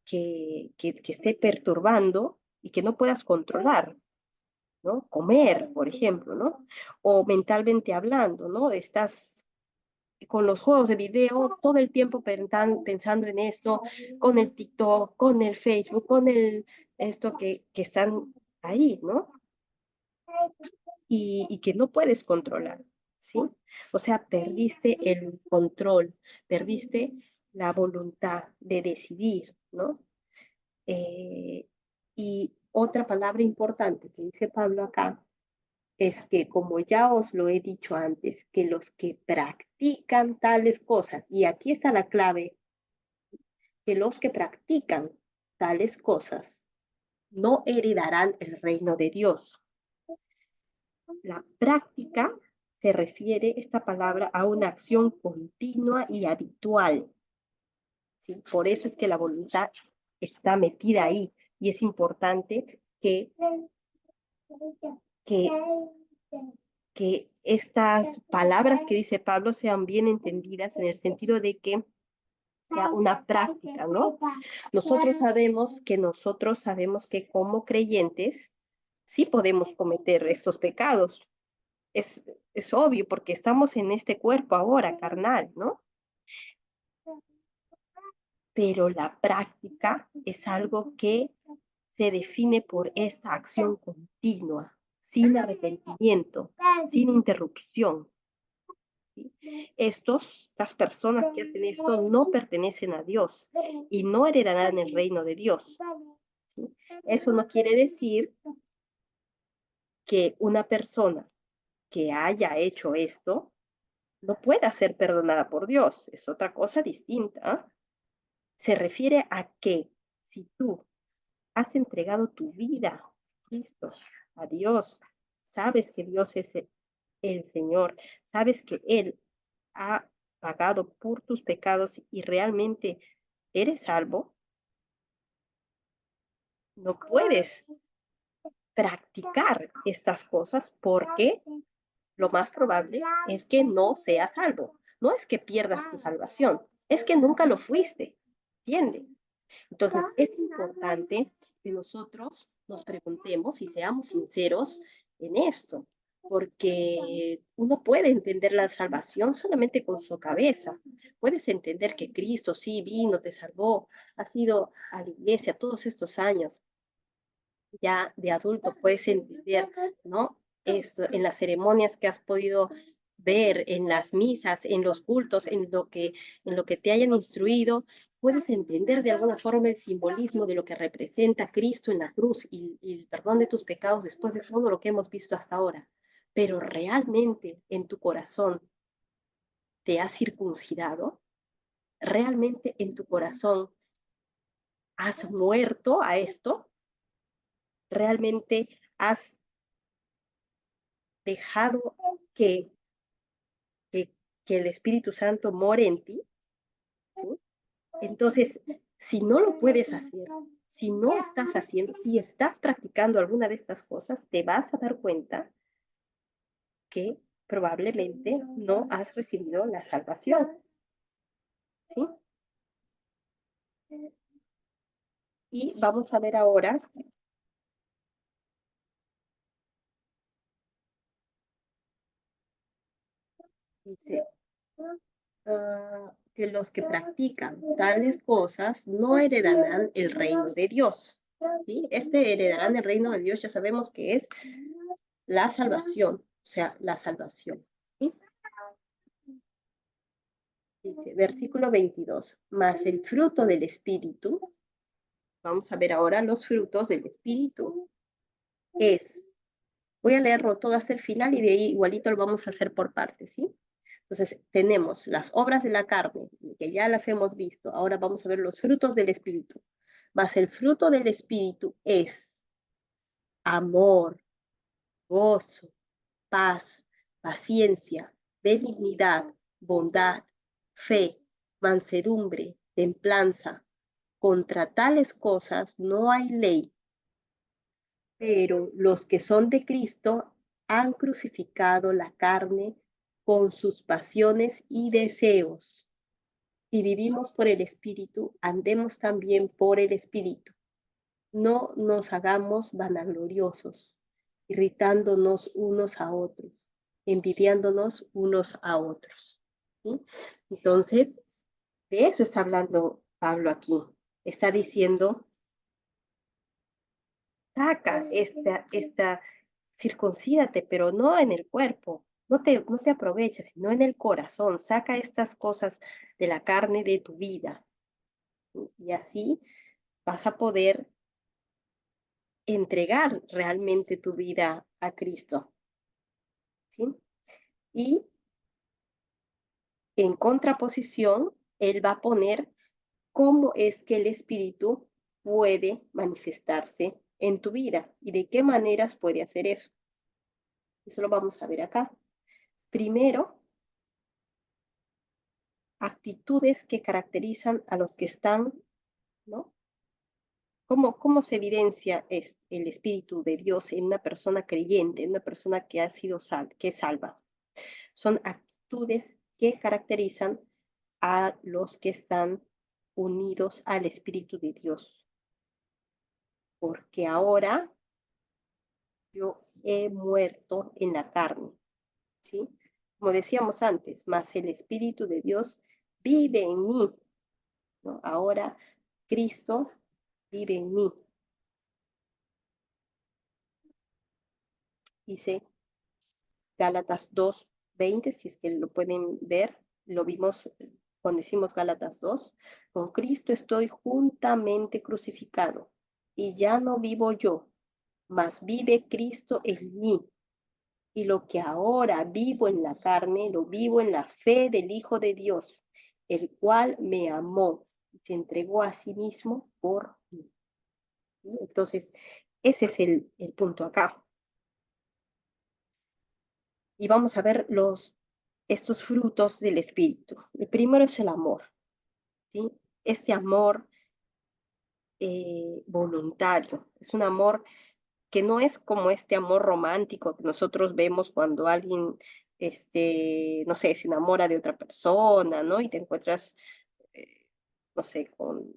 esté perturbando y que no puedas controlar, ¿no? Comer, por ejemplo, ¿no? O mentalmente hablando, ¿no? Estás con los juegos de video todo el tiempo pensando en esto, con el TikTok, con el Facebook, con esto que están ahí, ¿no? Y que no puedes controlar, ¿sí? O sea, perdiste el control, perdiste la voluntad de decidir, ¿no? Eh, y otra palabra importante que dice Pablo acá es que, como ya os lo he dicho antes, que los que practican tales cosas, y aquí está la clave, que los que practican tales cosas no heredarán el reino de Dios. La práctica se refiere esta palabra a una acción continua y habitual, ¿sí? Por eso es que la voluntad está metida ahí y es importante que que estas palabras que dice Pablo sean bien entendidas en el sentido de que sea una práctica, ¿no? Nosotros sabemos que como creyentes sí podemos cometer estos pecados. Es, es obvio porque estamos en este cuerpo ahora, carnal, ¿no? Pero la práctica es algo que se define por esta acción continua, sin arrepentimiento, sin interrupción. ¿Sí? Estas personas que hacen esto no pertenecen a Dios y no heredarán el reino de Dios. ¿Sí? Eso no quiere decir que una persona que haya hecho esto no pueda ser perdonada por Dios. Es otra cosa distinta. ¿Ah? Se refiere a que si tú has entregado tu vida a Cristo, a Dios, sabes que Dios es el Señor, sabes que Él ha pagado por tus pecados y realmente eres salvo, no puedes practicar estas cosas porque lo más probable es que no seas salvo. No es que pierdas tu salvación, es que nunca lo fuiste. ¿Entiendes? Entonces, es importante que nosotros nos preguntemos y seamos sinceros en esto, porque uno puede entender la salvación solamente con su cabeza. Puedes entender que Cristo sí vino, te salvó, has ido a la iglesia todos estos años, ya de adulto puedes entender, ¿no? Esto, en las ceremonias que has podido ver, en las misas, en los cultos, en lo que te hayan instruido, puedes entender de alguna forma el simbolismo de lo que representa Cristo en la cruz y el perdón de tus pecados después de todo lo que hemos visto hasta ahora. Pero realmente en tu corazón te has circuncidado, realmente en tu corazón has muerto a esto, realmente has dejado que, que, que el Espíritu Santo more en ti, ¿sí? Entonces, si no lo puedes hacer, si no estás haciendo, si estás practicando alguna de estas cosas, te vas a dar cuenta que probablemente no has recibido la salvación, ¿sí? Y vamos a ver ahora, dice, que los que practican tales cosas no heredarán el reino de Dios. ¿Sí? Este heredarán el reino de Dios, ya sabemos que es la salvación, o sea, la salvación. ¿Sí? Dice, versículo 22, mas el fruto del Espíritu, vamos a ver ahora los frutos del Espíritu, es, voy a leerlo todo hasta el final y de ahí igualito lo vamos a hacer por partes, ¿sí? Entonces, tenemos las obras de la carne, que ya las hemos visto. Ahora vamos a ver los frutos del Espíritu. Mas el fruto del Espíritu es amor, gozo, paz, paciencia, benignidad, bondad, fe, mansedumbre, templanza. Contra tales cosas no hay ley, pero los que son de Cristo han crucificado la carne con sus pasiones y deseos. Si vivimos por el Espíritu, andemos también por el Espíritu. No nos hagamos vanagloriosos, irritándonos unos a otros, envidiándonos unos a otros. ¿Sí? Entonces, de eso está hablando Pablo aquí. Está diciendo, saca circuncídate, pero no en el cuerpo. No te aproveches, sino en el corazón. Saca estas cosas de la carne de tu vida. Y así vas a poder entregar realmente tu vida a Cristo, ¿sí? Y en contraposición, Él va a poner cómo es que el Espíritu puede manifestarse en tu vida y de qué maneras puede hacer eso. Eso lo vamos a ver acá. Primero, actitudes que caracterizan a los que están, ¿no? ¿Cómo se evidencia el Espíritu de Dios en una persona creyente, en una persona que ha sido que es salva? Son actitudes que caracterizan a los que están unidos al Espíritu de Dios. Porque ahora yo he muerto en la carne, ¿sí? Como decíamos antes, más el Espíritu de Dios vive en mí, ¿no? Ahora Cristo vive en mí. Dice Gálatas 2:20, si es que lo pueden ver, lo vimos cuando hicimos Gálatas 2, con Cristo estoy juntamente crucificado, y ya no vivo yo, mas vive Cristo en mí. Y lo que ahora vivo en la carne, lo vivo en la fe del Hijo de Dios, el cual me amó y se entregó a sí mismo por mí. ¿Sí? Entonces, ese es el punto acá. Y vamos a ver estos frutos del Espíritu. El primero es el amor, ¿sí? Este amor voluntario, es un amor que no es como este amor romántico que nosotros vemos cuando alguien, no sé, se enamora de otra persona, ¿no? Y te encuentras, eh, no sé, con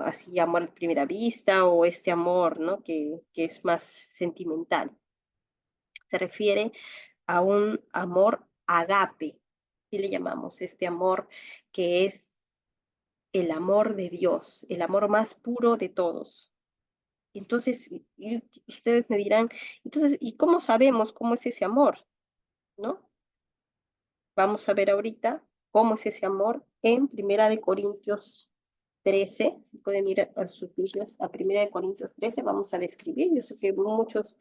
así amor a primera vista o este amor, ¿no? Que es más sentimental. Se refiere a un amor agape, y le llamamos este amor que es el amor de Dios, el amor más puro de todos. Entonces, ustedes me dirán, entonces, ¿y cómo sabemos cómo es ese amor? ¿No? Vamos a ver ahorita cómo es ese amor en Primera de Corintios 13. Si pueden ir a sus Biblias, a Primera de Corintios 13, vamos a describir. Yo sé que muchos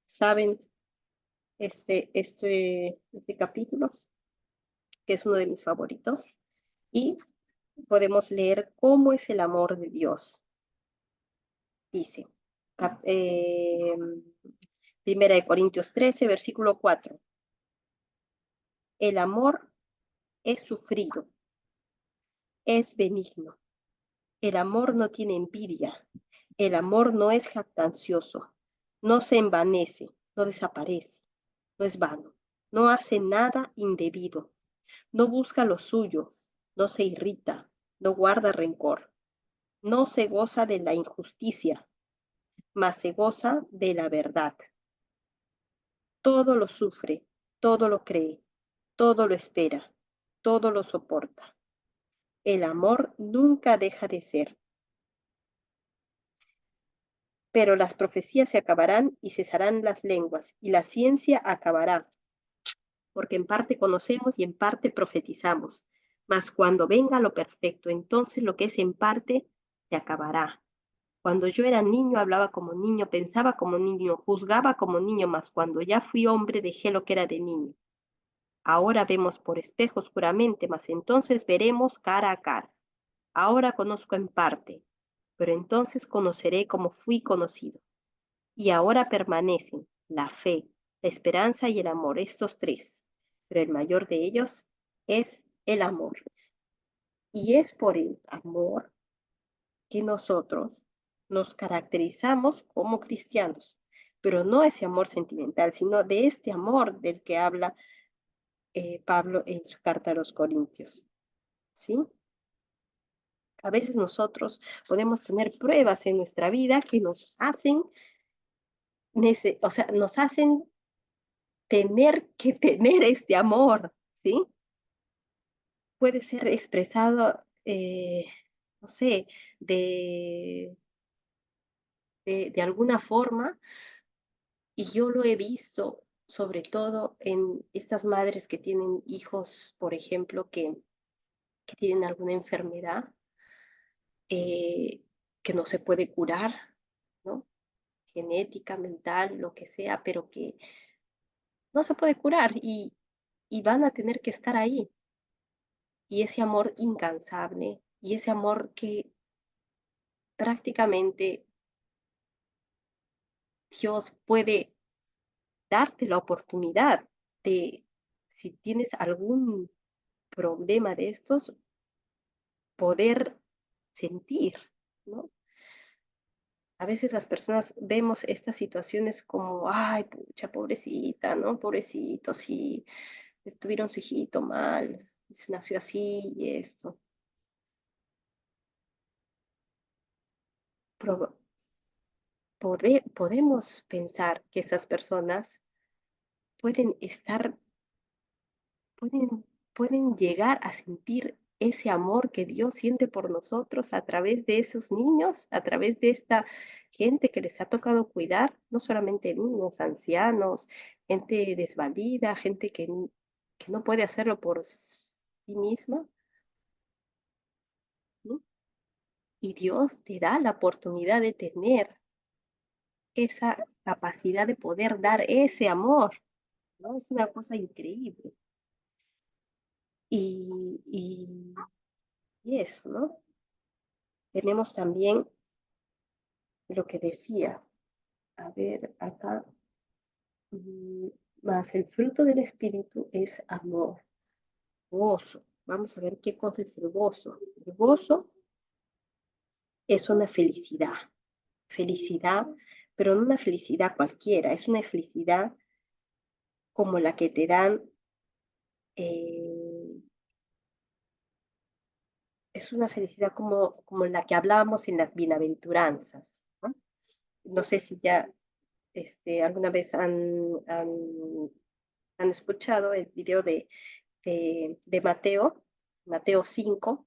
saben este capítulo, que es uno de mis favoritos, y podemos leer cómo es el amor de Dios. Dice, cap- eh, Primera de Corintios 13, versículo 4. El amor es sufrido, es benigno. El amor no tiene envidia. El amor no es jactancioso, no se envanece, no desaparece, no es vano, no hace nada indebido, no busca lo suyo, no se irrita, no guarda rencor, no se goza de la injusticia, mas se goza de la verdad. Todo lo sufre, todo lo cree, todo lo espera, todo lo soporta. El amor nunca deja de ser. Pero las profecías se acabarán y cesarán las lenguas, y la ciencia acabará, porque en parte conocemos y en parte profetizamos. Mas cuando venga lo perfecto, entonces lo que es en parte se acabará. Cuando yo era niño hablaba como niño, pensaba como niño, juzgaba como niño, mas cuando ya fui hombre dejé lo que era de niño. Ahora vemos por espejo oscuramente, mas entonces veremos cara a cara. Ahora conozco en parte, pero entonces conoceré como fui conocido. Y ahora permanecen la fe, la esperanza y el amor, estos tres, pero el mayor de ellos es el amor. Y es por el amor que nosotros nos caracterizamos como cristianos, pero no ese amor sentimental, sino de este amor del que habla Pablo en su carta a los Corintios. ¿Sí? A veces nosotros podemos tener pruebas en nuestra vida que nos hacen, o sea, nos hacen tener que tener este amor, ¿sí? Puede ser expresado, no sé, de, de alguna forma, y yo lo he visto sobre todo en estas madres que tienen hijos, por ejemplo, que tienen alguna enfermedad eh, que no se puede curar, ¿no? Genética, mental, lo que sea, pero que no se puede curar y van a tener que estar ahí. Y ese amor incansable y ese amor que prácticamente Dios puede darte la oportunidad de, si tienes algún problema de estos, poder sentir, ¿no? A veces las personas vemos estas situaciones como, ay, pucha, pobrecita, ¿no? Pobrecito, si tuvieron su hijito mal, se nació así y esto. Pero podemos pensar que esas personas pueden estar, pueden, pueden llegar a sentir ese amor que Dios siente por nosotros a través de esos niños, a través de esta gente que les ha tocado cuidar, no solamente niños, ancianos, gente desvalida, gente que no puede hacerlo por sí misma, ¿no? Y Dios te da la oportunidad de tener. esa capacidad de poder dar ese amor, ¿no? Es una cosa increíble. Y eso, ¿no? Tenemos también lo que decía, a ver, acá, más el fruto del Espíritu es amor, gozo. Vamos a ver qué cosa es el gozo. El gozo es una felicidad, pero no una felicidad cualquiera, es una felicidad como la que te dan, eh, es una felicidad como la que hablábamos en las bienaventuranzas, ¿no? No sé si ya alguna vez han escuchado el video de Mateo, Mateo 5,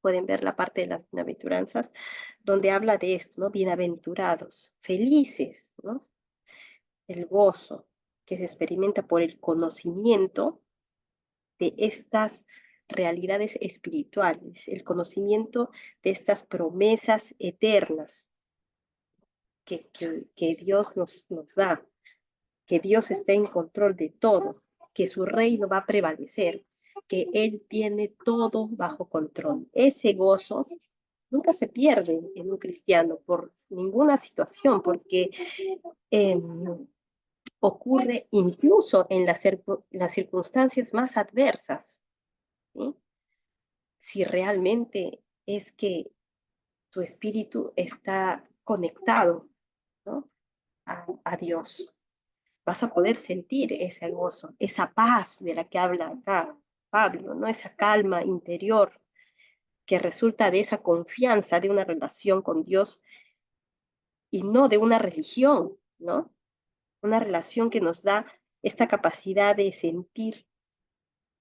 pueden ver la parte de las bienaventuranzas, donde habla de esto, ¿no? Bienaventurados, felices, ¿no? El gozo que se experimenta por el conocimiento de estas realidades espirituales, el conocimiento de estas promesas eternas que Dios nos da, que Dios está en control de todo, que su reino va a prevalecer, que Él tiene todo bajo control. Ese gozo nunca se pierde en un cristiano por ninguna situación, porque eh, ocurre incluso en las circunstancias más adversas, ¿sí? Si realmente es que tu espíritu está conectado, ¿no? a Dios. Vas a poder sentir ese gozo, esa paz de la que habla acá Pablo, ¿no? Esa calma interior que resulta de esa confianza de una relación con Dios y no de una religión, ¿no? Una relación que nos da esta capacidad de sentir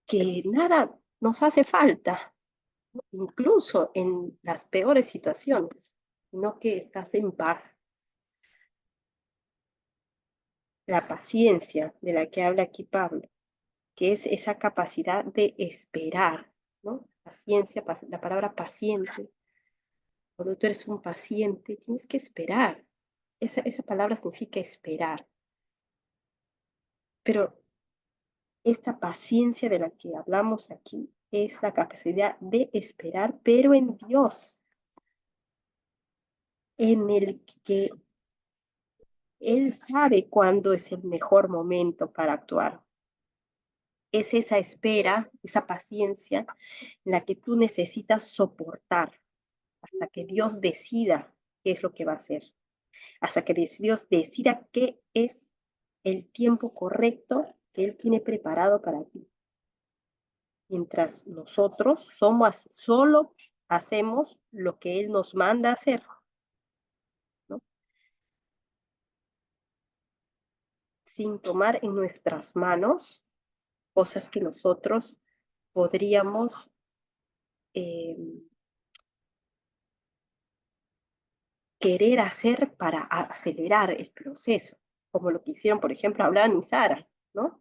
que nada nos hace falta, incluso en las peores situaciones, sino que estás en paz. La paciencia de la que habla aquí Pablo, que es esa capacidad de esperar, ¿no? Paciencia, la palabra paciente. Cuando tú eres un paciente, tienes que esperar. Esa palabra significa esperar. Pero esta paciencia de la que hablamos aquí es la capacidad de esperar, pero en Dios, en el que Él sabe cuándo es el mejor momento para actuar. Es esa espera, esa paciencia en la que tú necesitas soportar hasta que Dios decida qué es lo que va a hacer, hasta que Dios decida qué es el tiempo correcto que Él tiene preparado para ti. Mientras nosotros solo hacemos lo que Él nos manda hacer, ¿no? Sin tomar en nuestras manos cosas que nosotros podríamos eh, querer hacer para acelerar el proceso, como lo que hicieron, por ejemplo, Abraham y Sara, ¿no?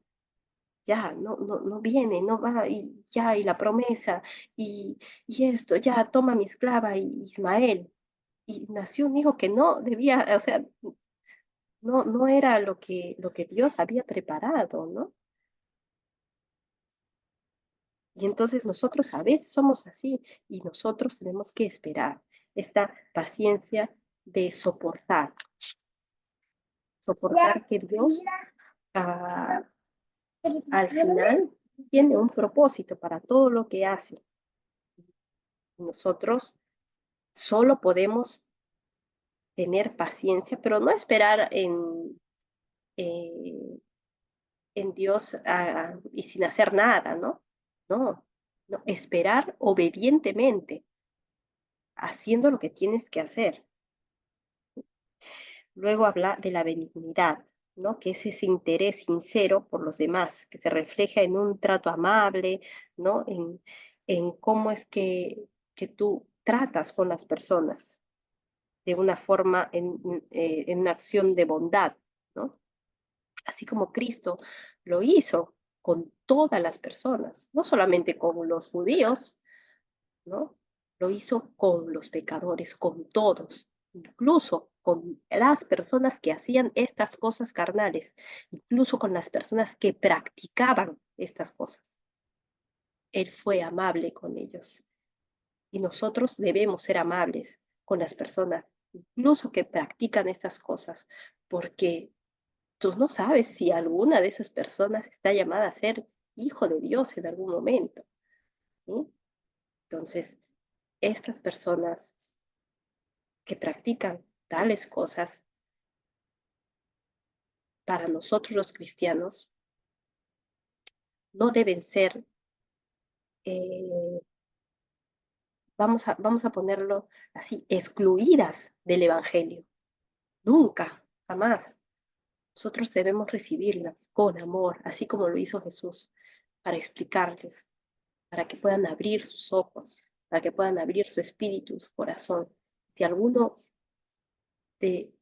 Ya, no viene, no va, y ya, y la promesa, y esto, ya, toma mi esclava Ismael. Y nació un hijo que no debía, o sea, no era lo que Dios había preparado, ¿no? Y entonces nosotros a veces somos así y nosotros tenemos que esperar esta paciencia de soportar que Dios ah, al final tiene un propósito para todo lo que hace. Nosotros solo podemos tener paciencia, pero no esperar eh, en Dios y sin hacer nada, ¿no? No, no, esperar obedientemente, haciendo lo que tienes que hacer. Luego habla de la benignidad, ¿no? Que es ese interés sincero por los demás, que se refleja en un trato amable, ¿no? En cómo es que tú tratas con las personas de una forma, en una acción de bondad, ¿no? Así como Cristo lo hizo con todas las personas, no solamente con los judíos, ¿no? Lo hizo con los pecadores, con todos, incluso con las personas que hacían estas cosas carnales, incluso con las personas que practicaban estas cosas. Él fue amable con ellos. Y nosotros debemos ser amables con las personas, incluso que practican estas cosas, porque tú no sabes si alguna de esas personas está llamada a ser hijo de Dios en algún momento, ¿sí? Entonces, estas personas que practican tales cosas, para nosotros los cristianos, no deben ser, eh, vamos a ponerlo así, excluidas del Evangelio. Nunca, jamás. Nosotros debemos recibirlas con amor, así como lo hizo Jesús, para explicarles, para que puedan abrir sus ojos, para que puedan abrir su espíritu, su corazón. Si alguno de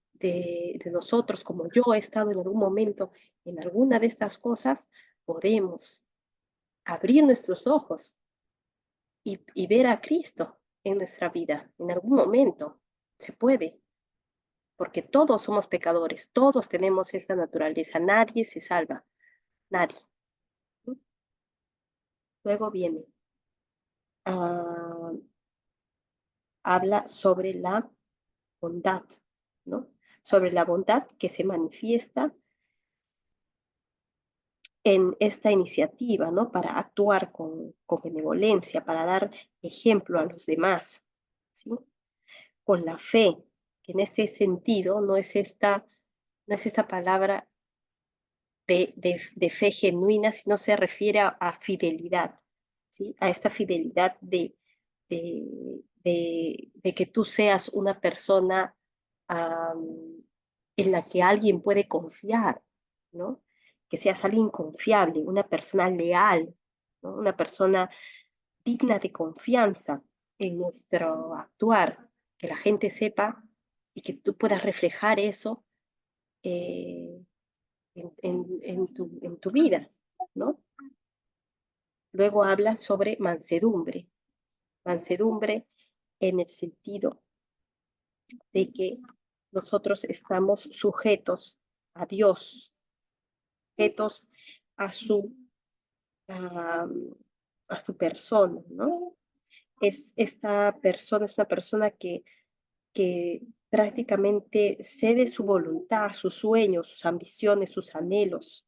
nosotros, como yo he estado en algún momento en alguna de estas cosas, podemos abrir nuestros ojos y ver a Cristo en nuestra vida. En algún momento se puede, porque todos somos pecadores, todos tenemos esa naturaleza, nadie se salva, nadie. Luego viene, ah, habla sobre la bondad, ¿no? Sobre la bondad que se manifiesta en esta iniciativa, ¿no? Para actuar con benevolencia, para dar ejemplo a los demás, ¿sí? Con la fe, que en este sentido no es esta palabra de fe genuina, sino se refiere a fidelidad, ¿sí? A esta fidelidad de que tú seas una persona en la que alguien puede confiar, ¿no? Que seas alguien confiable, una persona leal, ¿no? Una persona digna de confianza en nuestro actuar, que la gente sepa y que tú puedas reflejar eso eh, en tu vida, ¿no? Luego habla sobre mansedumbre, mansedumbre en el sentido de que nosotros estamos sujetos a Dios, sujetos a a, a su persona, ¿no? Esta persona es una persona que prácticamente cede su voluntad, sus sueños, sus ambiciones, sus anhelos,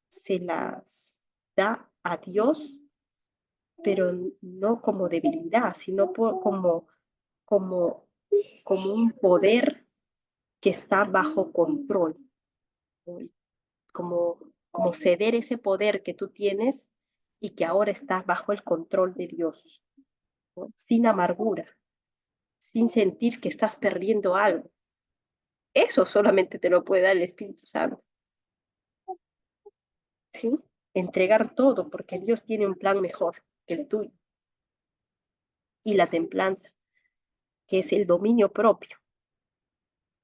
se las da a Dios, pero no como debilidad, sino como, como un poder que está bajo control, ¿no? como, como ceder ese poder que tú tienes y que ahora está bajo el control de Dios, ¿no? Sin amargura, sin sentir que estás perdiendo algo. Eso solamente te lo puede dar el Espíritu Santo, ¿sí? Entregar todo, porque Dios tiene un plan mejor que el tuyo. Y la templanza, que es el dominio propio,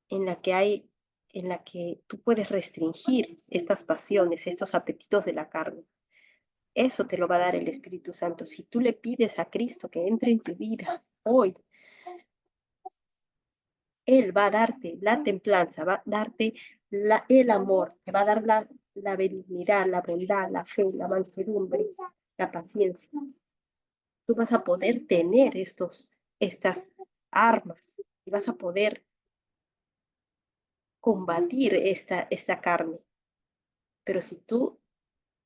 en la que hay, en la que tú puedes restringir estas pasiones, estos apetitos de la carne. Eso te lo va a dar el Espíritu Santo. Si tú le pides a Cristo que entre en tu vida hoy, Él va a darte la templanza, va a darte el amor, te va a dar la benignidad, la bondad, la fe, la mansedumbre, la paciencia. Tú vas a poder tener estas armas y vas a poder combatir esta carne. Pero si tú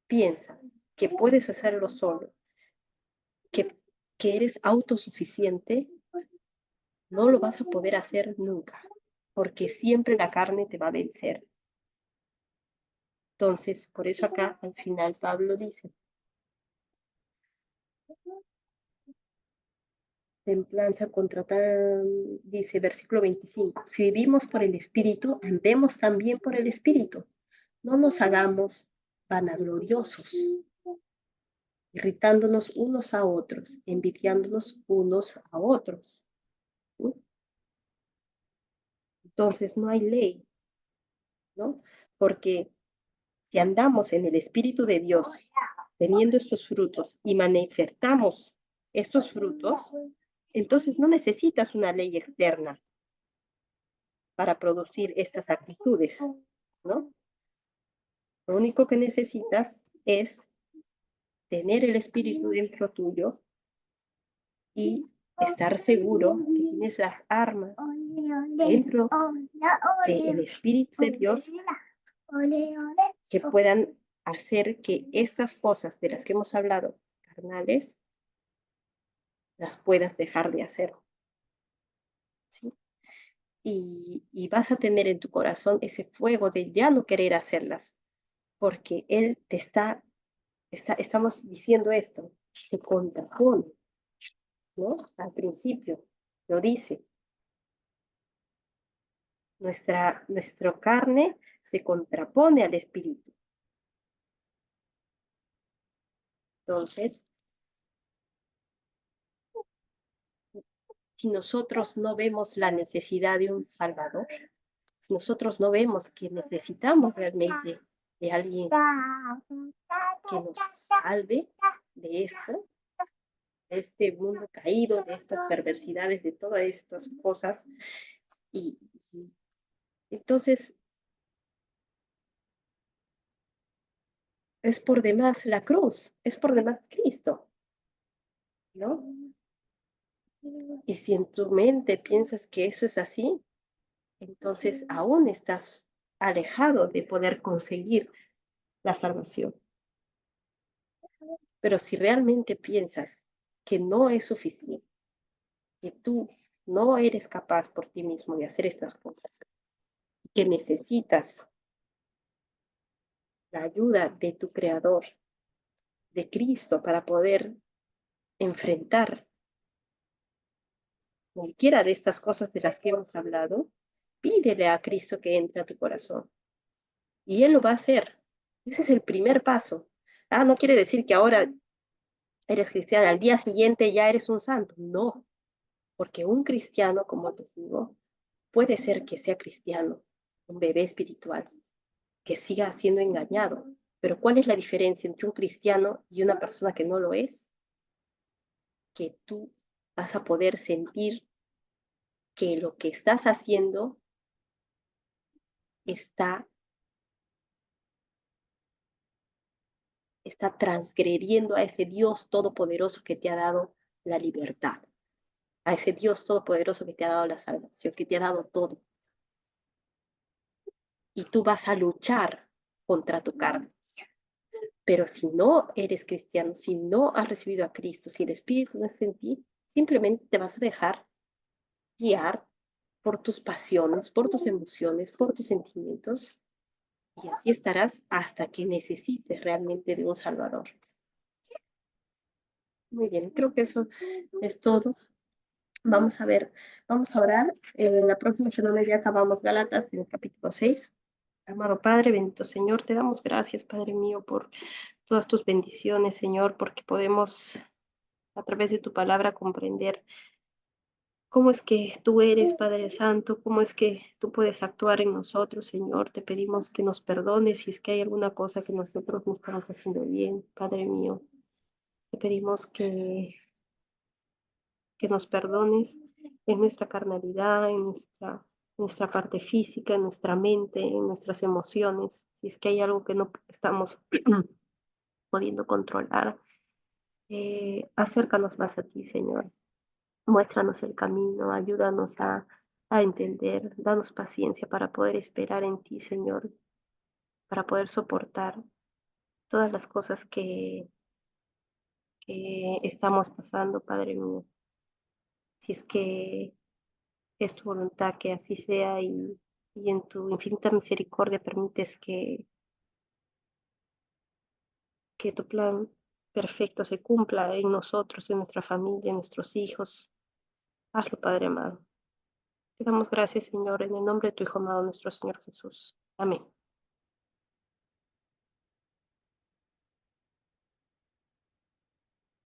piensas que puedes hacerlo solo, que, que eres autosuficiente, no lo vas a poder hacer nunca, porque siempre la carne te va a vencer. Entonces, por eso acá al final Pablo dice, templanza contra tan, dice versículo 25, si vivimos por el Espíritu, andemos también por el Espíritu. No nos hagamos vanagloriosos, irritándonos unos a otros, envidiándonos unos a otros. ¿Sí? Entonces no hay ley, ¿no? Porque si andamos en el Espíritu de Dios, teniendo estos frutos y manifestamos estos frutos, entonces no necesitas una ley externa, para producir estas actitudes, ¿no? Lo único que necesitas es tener el Espíritu dentro tuyo y estar seguro que tienes las armas dentro del Espíritu de Dios que puedan hacer que estas cosas de las que hemos hablado, carnales, las puedas dejar de hacer, ¿sí? Y vas a tener en tu corazón ese fuego de ya no querer hacerlas, porque Él te estamos diciendo esto, se contrapone, ¿no? Al principio lo dice, nuestra carne se contrapone al espíritu. Entonces, si nosotros no vemos la necesidad de un Salvador, si nosotros no vemos que necesitamos realmente de alguien que nos salve de esto, de este mundo caído, de estas perversidades, de todas estas cosas, y entonces es por demás la cruz, es por demás Cristo, ¿no? Y si en tu mente piensas que eso es así, entonces aún estás alejado de poder conseguir la salvación. Pero si realmente piensas que no es suficiente, que tú no eres capaz por ti mismo de hacer estas cosas, que necesitas la ayuda de tu Creador, de Cristo, para poder enfrentar cualquiera de estas cosas de las que hemos hablado, pídele a Cristo que entre a tu corazón. Y Él lo va a hacer. Ese es el primer paso. Ah, no quiere decir que ahora eres cristiana, al día siguiente ya eres un santo. No, porque un cristiano, como te digo, puede ser que sea cristiano, un bebé espiritual, que siga siendo engañado. Pero ¿cuál es la diferencia entre un cristiano y una persona que no lo es? Que tú vas a poder sentir que lo que estás haciendo está transgrediendo a ese Dios todopoderoso que te ha dado la libertad, a ese Dios todopoderoso que te ha dado la salvación, que te ha dado todo. Y tú vas a luchar contra tu carne. Pero si no eres cristiano, si no has recibido a Cristo, si el Espíritu no es en ti, simplemente te vas a dejar guiar por tus pasiones, por tus emociones, por tus sentimientos, y así estarás hasta que necesites realmente de un Salvador. Muy bien, creo que eso es todo. Vamos a ver, vamos a orar. En la próxima semana ya acabamos Gálatas en el capítulo 6. Amado Padre, bendito Señor, te damos gracias, Padre mío, por todas tus bendiciones, Señor, porque podemos a través de tu palabra comprender cómo es que tú eres, Padre Santo, cómo es que tú puedes actuar en nosotros, Señor. Te pedimos que nos perdones si es que hay alguna cosa que nosotros no estamos haciendo bien, Padre mío. Te pedimos que nos perdones en nuestra carnalidad, en nuestra parte física, en nuestra mente, en nuestras emociones. Si es que hay algo que no estamos pudiendo controlar, acércanos más a ti, Señor. Muéstranos el camino, ayúdanos a entender, danos paciencia para poder esperar en ti, Señor, para poder soportar todas las cosas que estamos pasando, Padre mío. Si es que es tu voluntad que así sea y en tu infinita misericordia permites que tu plan perfecto se cumpla en nosotros, en nuestra familia, en nuestros hijos. Hazlo, Padre amado. Te damos gracias, Señor, en el nombre de tu Hijo amado, nuestro Señor Jesús. Amén.